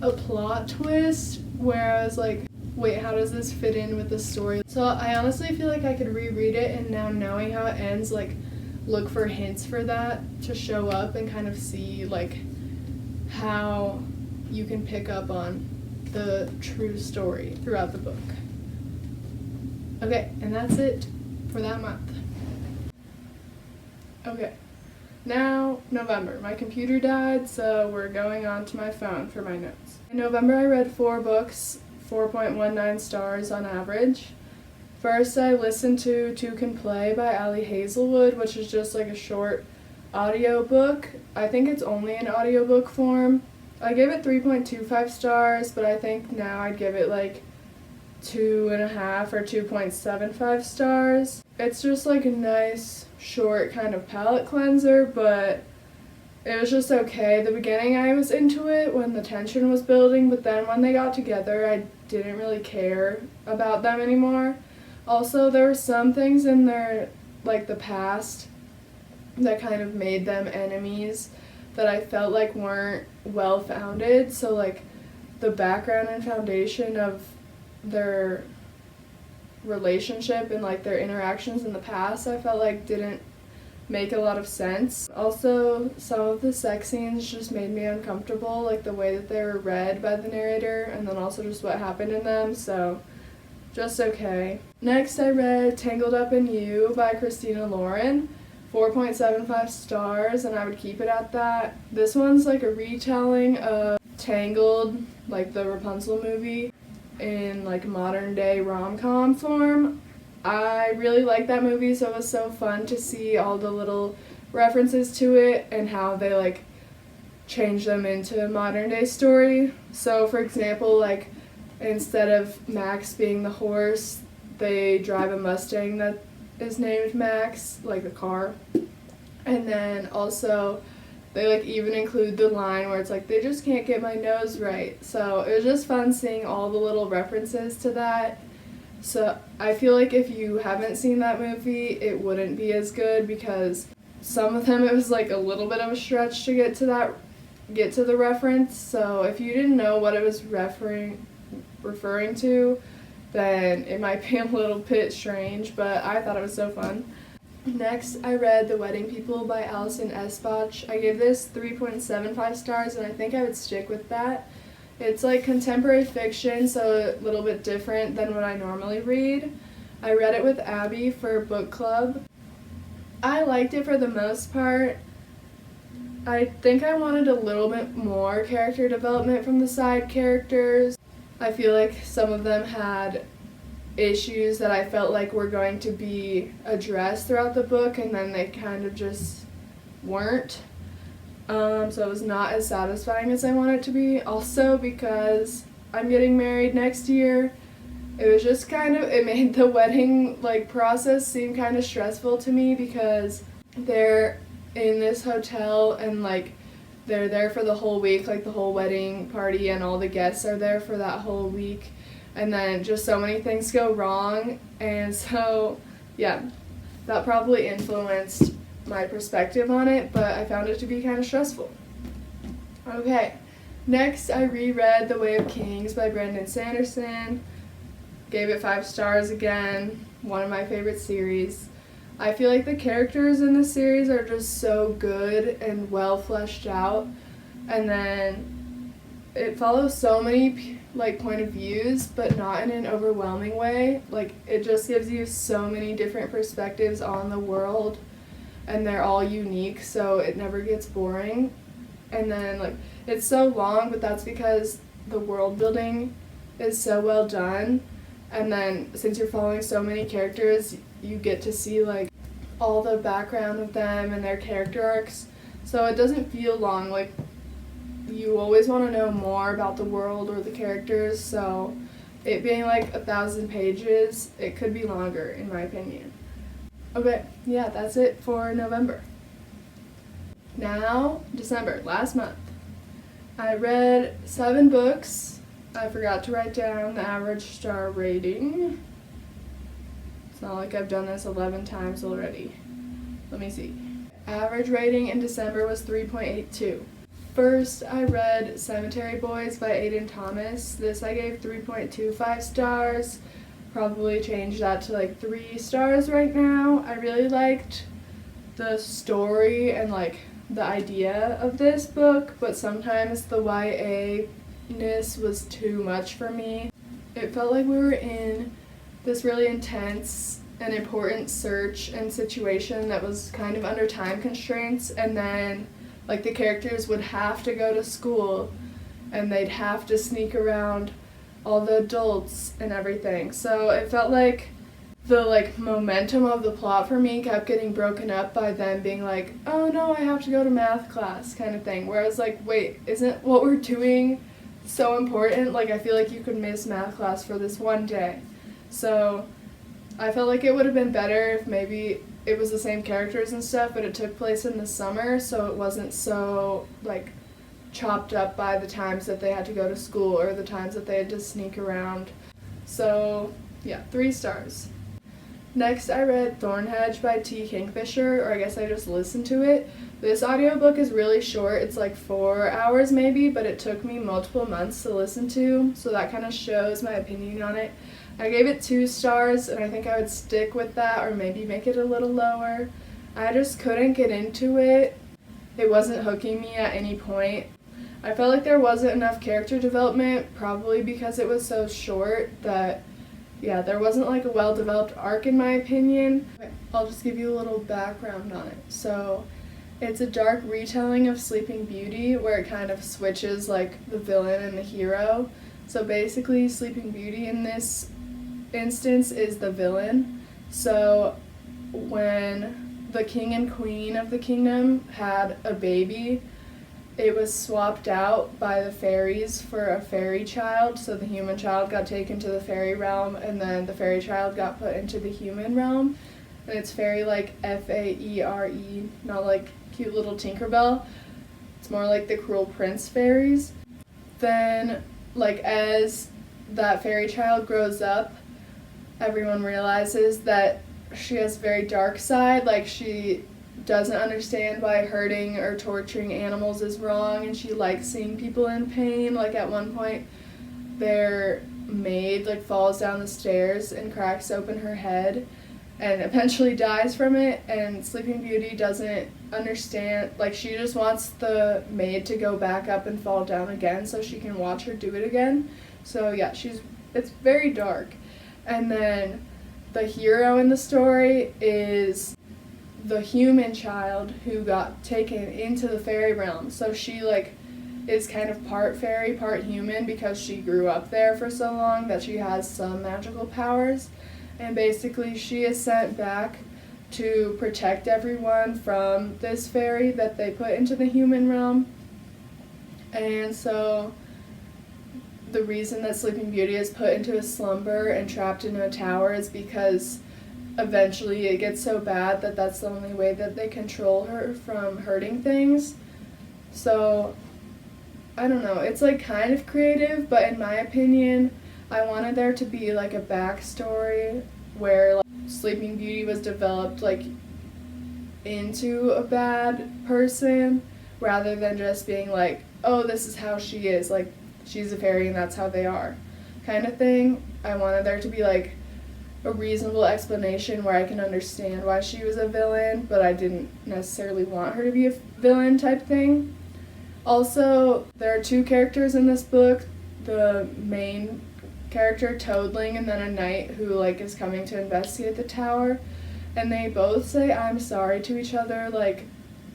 a plot twist where I was like, wait, how does this fit in with the story? So I honestly feel like I could reread it, and now knowing how it ends, like look for hints for that to show up and kind of see like how you can pick up on the true story throughout the book. Okay, and that's it for that month. Okay, now November. My computer died, so we're going on to my phone for my notes. In November, I read 4 books, 4.19 stars on average. First, I listened to Two Can Play by Allie Hazelwood, which is just like a short audiobook. I think it's only in audiobook form. I gave it 3.25 stars, but I think now I'd give it like 2.5 or 2.75 stars. It's just like a nice, short kind of palate cleanser, but it was just okay. The beginning I was into it when the tension was building, but then when they got together, I didn't really care about them anymore. Also, there were some things in their, like the past, that kind of made them enemies that I felt like weren't well-founded. So like the background and foundation of their relationship and like their interactions in the past, I felt like didn't make a lot of sense. Also, some of the sex scenes just made me uncomfortable, like the way that they were read by the narrator, and then also just what happened in them, so just okay. Next, I read Tangled Up in You by Christina Lauren. 4.75 stars, and I would keep it at that. This one's like a retelling of Tangled, like the Rapunzel movie, in like modern day rom-com form. I really liked that movie, so it was so fun to see all the little references to it and how they like change them into a modern day story. So for example, like instead of Max being the horse, they drive a Mustang that is named Max, like a car. And then also they like even include the line where it's like they just can't get my nose right. So it was just fun seeing all the little references to that. So I feel like if you haven't seen that movie, it wouldn't be as good because some of them it was like a little bit of a stretch to get to the reference. So if you didn't know what it was referring to, then it might be a little bit strange, but I thought it was so fun. Next, I read The Wedding People by Alison Espach. I gave this 3.75 stars, and I think I would stick with that. It's like contemporary fiction, so a little bit different than what I normally read. I read it with Abby for book club. I liked it for the most part. I think I wanted a little bit more character development from the side characters. I feel like some of them had issues that I felt like were going to be addressed throughout the book, and then they kind of just weren't. So it was not as satisfying as I wanted it to be. Also, because I'm getting married next year, it was just it made the wedding process seem kind of stressful to me because they're in this hotel and they're there for the whole week, the whole wedding party and all the guests are there for that whole week. And then just so many things go wrong, and so, yeah, that probably influenced my perspective on it, but I found it to be kind of stressful. Okay, next I reread The Way of Kings by Brandon Sanderson. Gave it 5 stars again, one of my favorite series. I feel like the characters in this series are just so good and well fleshed out, and then it follows so many point of views, but not in an overwhelming way. It just gives you so many different perspectives on the world, and they're all unique, so it never gets boring. And then it's so long, but that's because the world building is so well done. And then since you're following so many characters, you get to see all the background of them and their character arcs, so it doesn't feel long. You always want to know more about the world or the characters, so it being 1,000 pages, it could be longer in my opinion. Okay, yeah, that's it for November. Now, December, last month. I read 7 books. I forgot to write down the average star rating. It's not like I've done this 11 times already. Let me see. Average rating in December was 3.82. First, I read Cemetery Boys by Aiden Thomas. This I gave 3.25 stars. Probably change that to 3 stars right now. I really liked the story and the idea of this book, but sometimes the YA-ness was too much for me. It felt like we were in this really intense and important search and situation that was kind of under time constraints, and then the characters would have to go to school and they'd have to sneak around all the adults and everything. So it felt like the momentum of the plot for me kept getting broken up by them being oh no, I have to go to math class kind of thing. Whereas wait, isn't what we're doing so important? I feel like you could miss math class for this one day. So I felt like it would have been better if maybe it was the same characters and stuff, but it took place in the summer, so it wasn't so chopped up by the times that they had to go to school or the times that they had to sneak around. So yeah, 3 stars. Next, I read Thornhedge by T. Kingfisher, or I guess I just listened to it. This audiobook is really short. It's 4 hours maybe, but it took me multiple months to listen to, so that kind of shows my opinion on it. I gave it 2 stars, and I think I would stick with that or maybe make it a little lower. I just couldn't get into it. It wasn't hooking me at any point. I felt like there wasn't enough character development, probably because it was so short that, yeah, there wasn't a well-developed arc in my opinion. I'll just give you a little background on it. So it's a dark retelling of Sleeping Beauty where it kind of switches the villain and the hero. So basically Sleeping Beauty in this instance is the villain. So when the king and queen of the kingdom had a baby, it was swapped out by the fairies for a fairy child. So the human child got taken to the fairy realm, and then the fairy child got put into the human realm. And it's fairy F-A-E-R-E, not cute little Tinkerbell. It's more like the Cruel Prince fairies. Then, like, as that fairy child grows up, everyone realizes that she has a very dark side. Like, she doesn't understand why hurting or torturing animals is wrong, and she likes seeing people in pain. Like, at one point, their maid, like, falls down the stairs and cracks open her head and eventually dies from it, and Sleeping Beauty doesn't understand. Like, she just wants the maid to go back up and fall down again so she can watch her do it again. So yeah, it's very dark. And then the hero in the story is the human child who got taken into the fairy realm. So she, like, is kind of part fairy, part human because she grew up there for so long that she has some magical powers. And basically she is sent back to protect everyone from this fairy that they put into the human realm. And so the reason that Sleeping Beauty is put into a slumber and trapped into a tower is because eventually it gets so bad that that's the only way that they control her from hurting things. So, I don't know, it's like kind of creative, but in my opinion, I wanted there to be like a backstory where like Sleeping Beauty was developed like into a bad person rather than just being like, oh, this is how she is, like she's a fairy and that's how they are kind of thing. I wanted there to be like a reasonable explanation where I can understand why she was a villain, but I didn't necessarily want her to be a villain type thing. Also, there are two characters in this book, the main character Toadling and then a knight who like is coming to investigate the tower, and they both say I'm sorry to each other like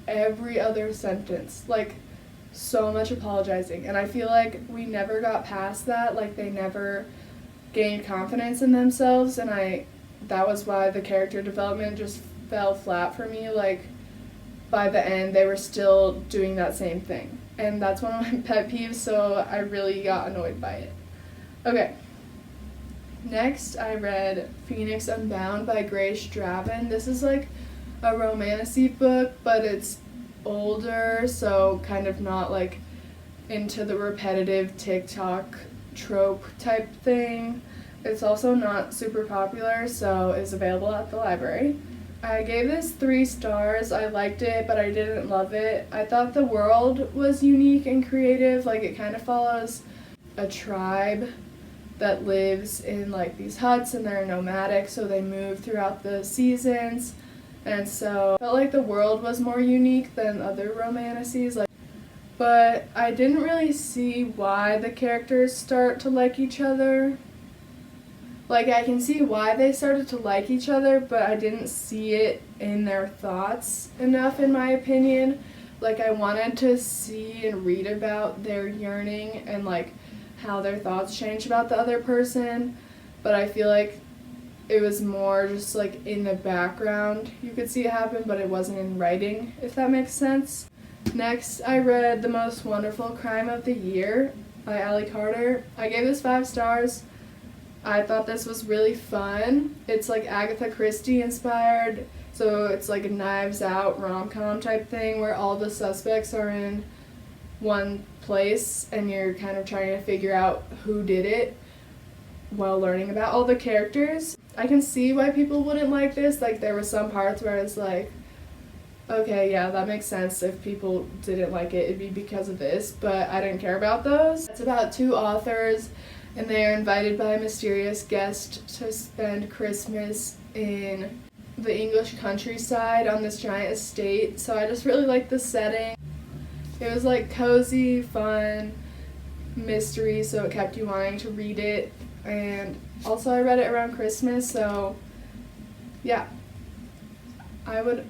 every other sentence, like so much apologizing, and I feel like we never got past that. Like, they never gained confidence in themselves, and that was why the character development just fell flat for me. Like, by the end they were still doing that same thing, and that's one of my pet peeves, so I really got annoyed by it. Okay, next I read Phoenix Unbound by Grace Draven. This is like a romantic-y book, but it's older, so kind of not like into the repetitive TikTok trope type thing. It's also not super popular, so it's available at the library. I gave this 3 stars. I liked it, but I didn't love it. I thought the world was unique and creative. Like, it kind of follows a tribe that lives in like these huts, and they're nomadic, so they move throughout the seasons. And so I felt like the world was more unique than other romances. But I didn't really see why the characters start to like each other. Like, I can see why they started to like each other, but I didn't see it in their thoughts enough, in my opinion. Like, I wanted to see and read about their yearning and like how their thoughts change about the other person, but I feel like it was more just like in the background. You could see it happen, but it wasn't in writing, if that makes sense. Next, I read The Most Wonderful Crime of the Year by Allie Carter. I gave this 5 stars. I thought this was really fun. It's like Agatha Christie inspired, so it's like a Knives Out rom-com type thing where all the suspects are in one place and you're kind of trying to figure out who did it while learning about all the characters. I can see why people wouldn't like this. Like, there were some parts where it's like, okay, yeah, that makes sense. If people didn't like it, it'd be because of this, but I didn't care about those. It's about 2 authors, and they are invited by a mysterious guest to spend Christmas in the English countryside on this giant estate. So I just really liked the setting. It was like cozy, fun, mystery, so it kept you wanting to read it. And also I read it around Christmas, so yeah, I would.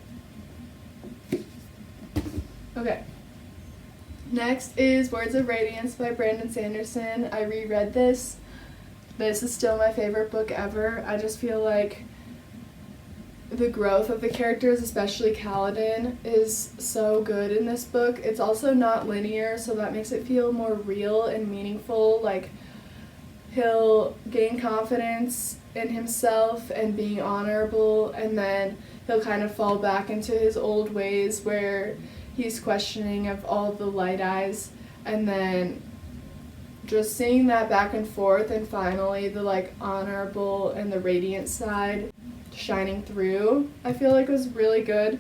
Okay. Next is Words of Radiance by Brandon Sanderson. I reread this. This is still my favorite book ever. I just feel like the growth of the characters, especially Kaladin, is so good in this book. It's also not linear, so that makes it feel more real and meaningful. Like, he'll gain confidence in himself and being honorable, and then he'll kind of fall back into his old ways where he's questioning of all the light eyes, and then just seeing that back and forth, and finally the like honorable and the radiant side shining through, I feel like was really good.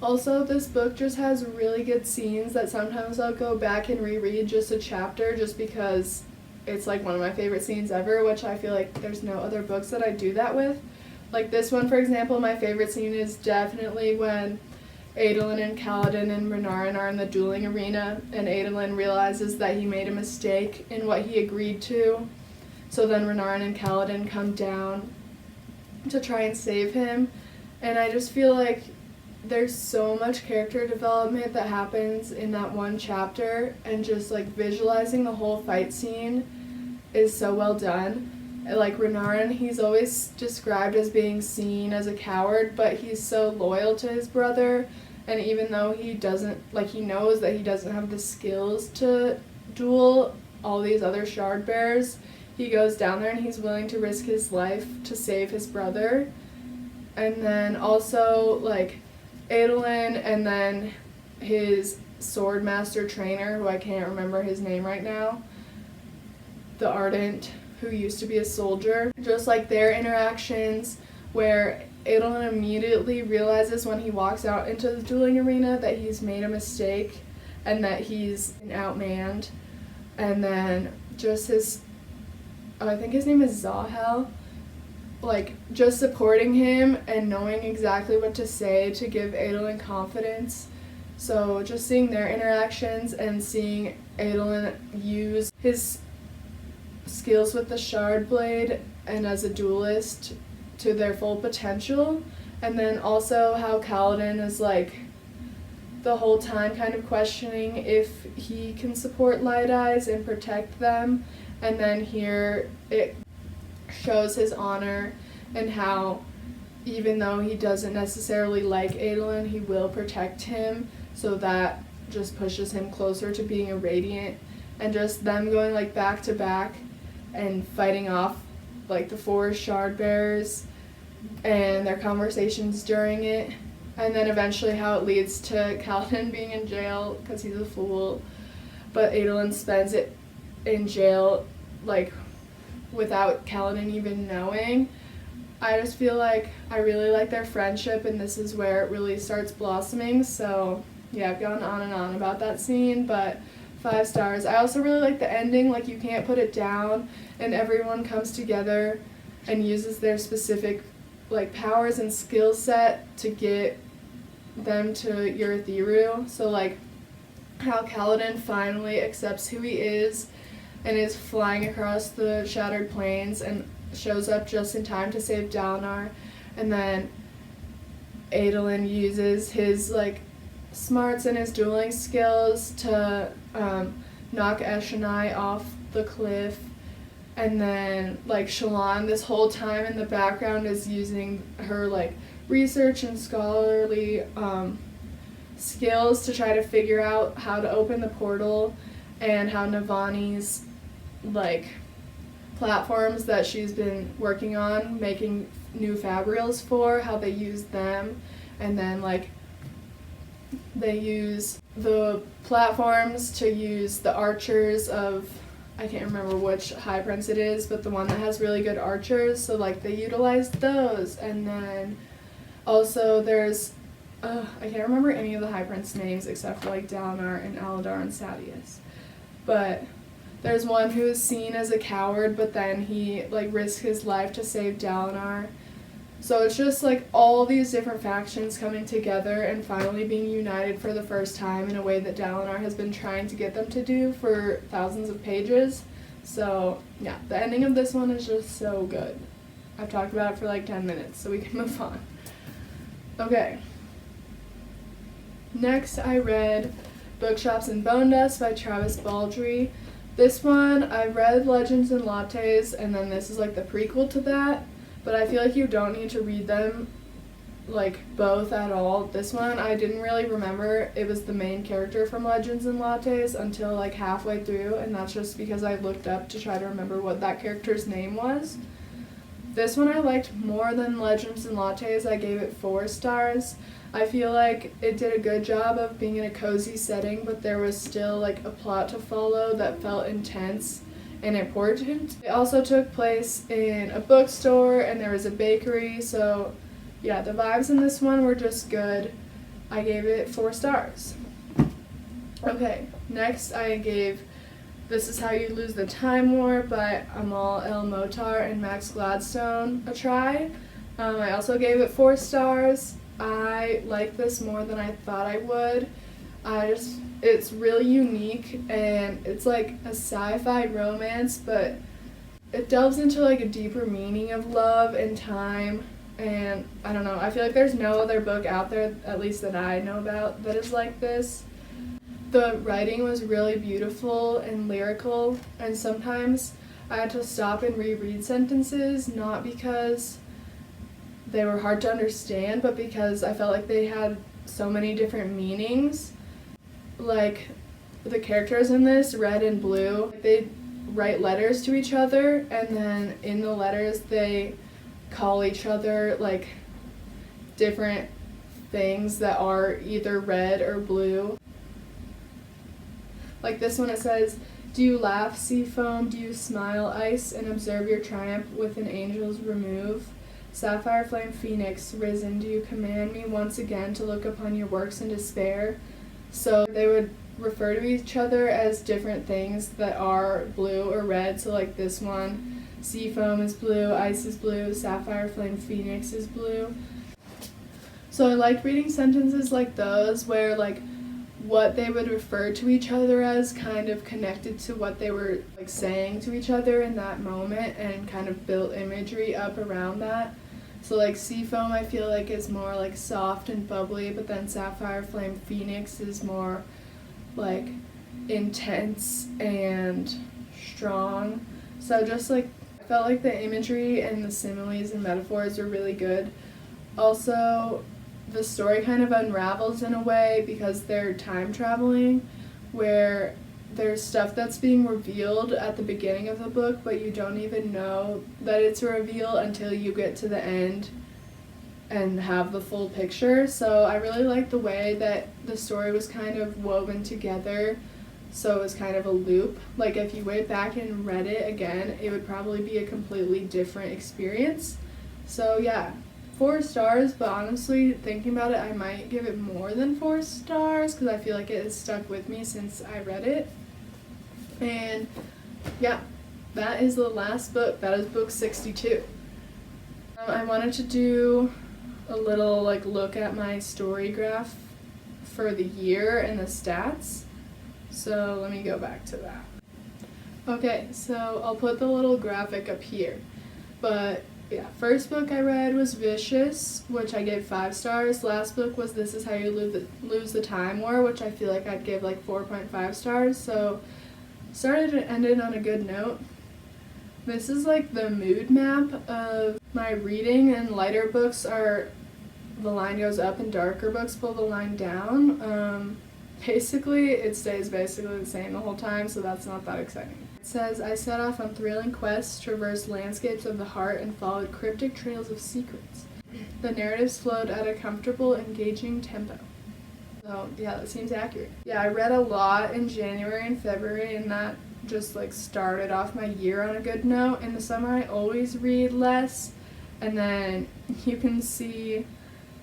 Also, this book just has really good scenes that sometimes I'll go back and reread just a chapter just because it's like one of my favorite scenes ever, which I feel like there's no other books that I do that with. Like this one, for example, my favorite scene is definitely when Adolin and Kaladin and Renarin are in the dueling arena, and Adolin realizes that he made a mistake in what he agreed to. So then Renarin and Kaladin come down to try and save him, and I just feel like there's so much character development that happens in that one chapter, and just like visualizing the whole fight scene is so well done. Like Renarin, he's always described as being seen as a coward, but he's so loyal to his brother, and even though he doesn't, like he knows that he doesn't have the skills to duel all these other shard bearers, he goes down there and he's willing to risk his life to save his brother. And then also like Adolin and then his sword master trainer, who I can't remember his name right now, the Ardent, who used to be a soldier. Just like their interactions, where Adolin immediately realizes when he walks out into the dueling arena that he's made a mistake and that he's outmanned. And then just his, I think his name is Zahel, like just supporting him and knowing exactly what to say to give Adolin confidence. So just seeing their interactions and seeing Adolin use his skills with the shard blade and as a duelist to their full potential, and then also how Kaladin is like the whole time kind of questioning if he can support Light Eyes and protect them, and then here it shows his honor and how even though he doesn't necessarily like Adolin, he will protect him, so that just pushes him closer to being a Radiant, and just them going like back to back and fighting off like the 4 shard bearers and their conversations during it, and then eventually how it leads to Kaladin being in jail because he's a fool, but Adolin spends it in jail like without Kaladin even knowing. I just feel like I really like their friendship, and this is where it really starts blossoming. So yeah, I've gone on and on about that scene, but 5 stars. I also really like the ending, like you can't put it down, and everyone comes together and uses their specific like powers and skill set to get them to Urithiru. So like how Kaladin finally accepts who he is and is flying across the Shattered Plains and shows up just in time to save Dalinar, and then Adolin uses his like smarts and his dueling skills to knock Eshonai off the cliff, and then like Shallan this whole time in the background is using her like research and scholarly skills to try to figure out how to open the portal, and how Navani's like platforms that she's been working on making new fabrials for, how they use them, and then like they use the platforms to use the archers of, I can't remember which High Prince it is, but the one that has really good archers, so like they utilized those. And then also there's I can't remember any of the High Prince names except for like Dalinar and Aladar and Sadeas, but there's one who is seen as a coward, but then he like risks his life to save Dalinar. So it's just like all these different factions coming together and finally being united for the first time in a way that Dalinar has been trying to get them to do for thousands of pages. So yeah, the ending of this one is just so good. I've talked about it for like 10 minutes, so we can move on. Okay. Next I read Bookshops and Bone Dust by Travis Baldry. This one, I read Legends and Lattes, and then this is like the prequel to that, but I feel like you don't need to read them like both at all. This one, I didn't really remember it was the main character from Legends and Lattes until like halfway through, and that's just because I looked up to try to remember what that character's name was. This one I liked more than Legends and Lattes. I gave it 4 stars. I feel like it did a good job of being in a cozy setting, but there was still like a plot to follow that felt intense and important. It also took place in a bookstore and there was a bakery, so yeah, the vibes in this one were just good. I gave it 4 stars. Okay, next I gave This Is How You Lose the Time War by Amal El Motar and Max Gladstone a try. I also gave it 4 stars. I like this more than I thought I would. It's really unique and it's like a sci-fi romance, but it delves into like a deeper meaning of love and time, and I don't know, I feel like there's no other book out there, at least that I know about, that is like this. The writing was really beautiful and lyrical, and sometimes I had to stop and reread sentences, not because they were hard to understand, but because I felt like they had so many different meanings. Like, the characters in this, Red and Blue, they write letters to each other, and then in the letters they call each other like different things that are either red or blue. Like this one, it says, "Do you laugh, sea foam? Do you smile, ice, and observe your triumph with an angel's remove? Sapphire flame phoenix, risen, do you command me once again to look upon your works in despair?" So they would refer to each other as different things that are blue or red. So like this one, sea foam is blue, ice is blue, sapphire flame phoenix is blue. So I liked reading sentences like those where like what they would refer to each other as kind of connected to what they were like saying to each other in that moment, and kind of built imagery up around that. So like sea foam I feel like is more like soft and bubbly, but then sapphire flame phoenix is more like intense and strong. So just like I felt like the imagery and the similes and metaphors were really good. Also, the story kind of unravels in a way because they're time traveling, where there's stuff that's being revealed at the beginning of the book, but you don't even know that it's a reveal until you get to the end and have the full picture. So I really like the way that the story was kind of woven together, so it was kind of a loop. Like if you went back and read it again, it would probably be a completely different experience. So yeah, 4 stars, but honestly, thinking about it, I might give it more than 4 stars because I feel like it has stuck with me since I read it. And yeah, that is the last book. That is book 62. I wanted to do a little like look at my story graph for the year and the stats. So let me go back to that. Okay, so I'll put the little graphic up here. But yeah, first book I read was Vicious, which I gave 5 stars. Last book was This Is How You Lose the Time War, which I feel like I'd give like 4.5 stars. So started and ended on a good note. This is like the mood map of my reading, and lighter books are the line goes up and darker books pull the line down. Basically, it stays basically the same the whole time, so that's not that exciting. It says, I set off on thrilling quests, traversed landscapes of the heart, and followed cryptic trails of secrets. The narratives flowed at a comfortable, engaging tempo. So, yeah, that seems accurate. Yeah, I read a lot in January and February, and that just, like, started off my year on a good note. In the summer, I always read less, and then you can see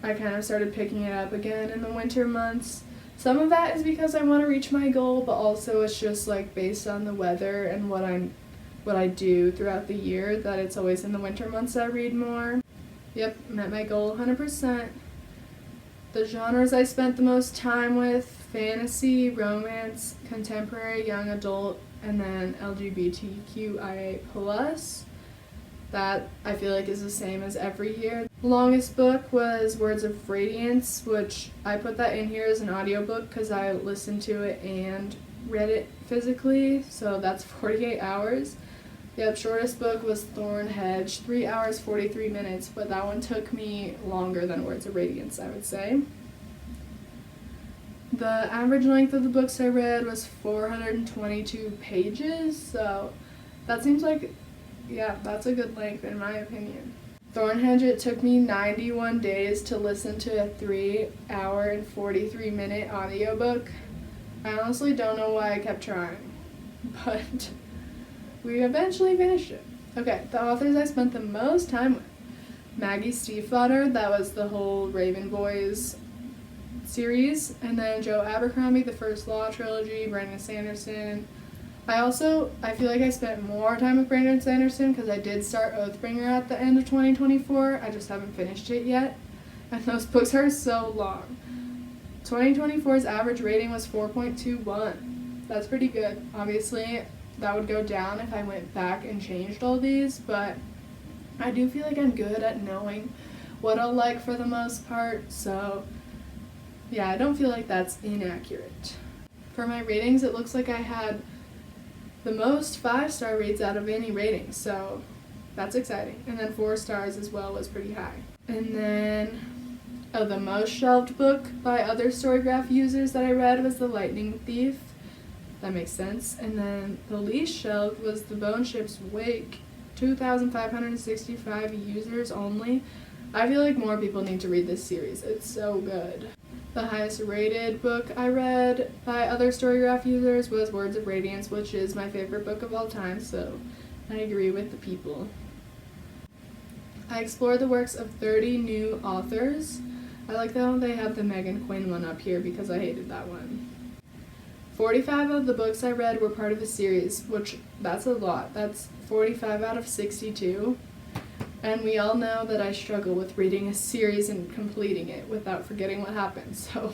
I kind of started picking it up again in the winter months. Some of that is because I want to reach my goal, but also it's just, like, based on the weather and what I do throughout the year, that it's always in the winter months I read more. Yep, met my goal 100%. The genres I spent the most time with: fantasy, romance, contemporary, young adult, and then LGBTQIA+. That I feel like is the same as every year. The longest book was Words of Radiance, which I put that in here as an audiobook because I listened to it and read it physically, so that's 48 hours. Yep, shortest book was Thorn Hedge, 3 hours, 43 minutes, but that one took me longer than Words of Radiance, I would say. The average length of the books I read was 422 pages, so that seems like yeah, that's a good length in my opinion. Thornhedge, it took me 91 days to listen to a 3-hour and 43-minute audiobook. I honestly don't know why I kept trying, but we eventually finished it. Okay, the authors I spent the most time with. Maggie Stiefvater, that was the whole Raven Boys series, and then Joe Abercrombie, the First Law trilogy, Brandon Sanderson. I feel like I spent more time with Brandon Sanderson because I did start Oathbringer at the end of 2024. I just haven't finished it yet, and those books are so long. 2024's average rating was 4.21. That's pretty good. Obviously, that would go down if I went back and changed all these, but I do feel like I'm good at knowing what I'll like for the most part, so yeah, I don't feel like that's inaccurate. For my ratings, it looks like I had the most 5-star rates out of any rating, so that's exciting. And then 4 stars as well was pretty high. And then, the most shelved book by other Storygraph users that I read was The Lightning Thief. That makes sense. And then the least shelved was The Bone Ship's Wake. 2,565 users only. I feel like more people need to read this series. It's so good. The highest rated book I read by other Storygraph users was Words of Radiance, which is my favorite book of all time, so I agree with the people. I explored the works of 30 new authors. I like how they have the Megan Quinn one up here because I hated that one. 45 of the books I read were part of a series, which that's a lot. That's 45 out of 62. And we all know that I struggle with reading a series and completing it without forgetting what happened. So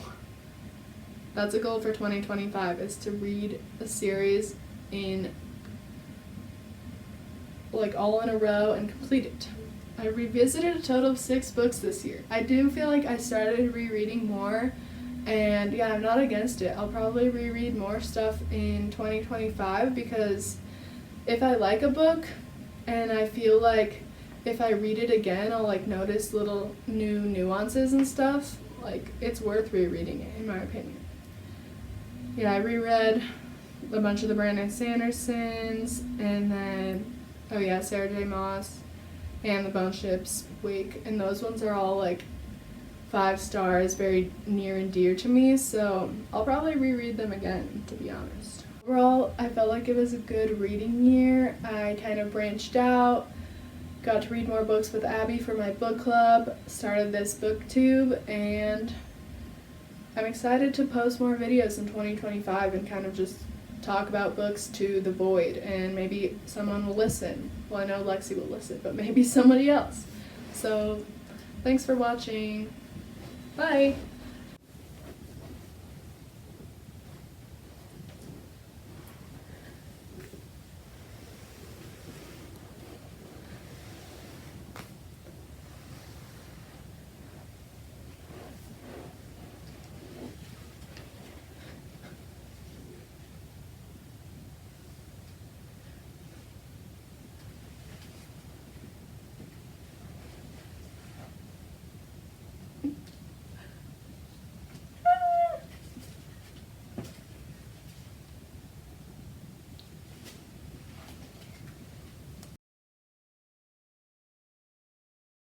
that's a goal for 2025, is to read a series in all in a row and complete it. I revisited a total of 6 books this year. I do feel like I started rereading more, and yeah, I'm not against it. I'll probably reread more stuff in 2025 because if I like a book and I feel like if I read it again, I'll notice little new nuances and stuff. It's worth rereading it, in my opinion. Yeah, I reread a bunch of the Brandon Sandersons, and then, Sarah J. Maas, and The Bone Ship's Wake, and those ones are all 5 stars, very near and dear to me, so I'll probably reread them again, to be honest. Overall, I felt like it was a good reading year. I kind of branched out, got to read more books with Abby for my book club, started this booktube, and I'm excited to post more videos in 2025 and kind of just talk about books to the void, and maybe someone will listen. Well, I know Lexi will listen, but maybe somebody else. So, thanks for watching. Bye!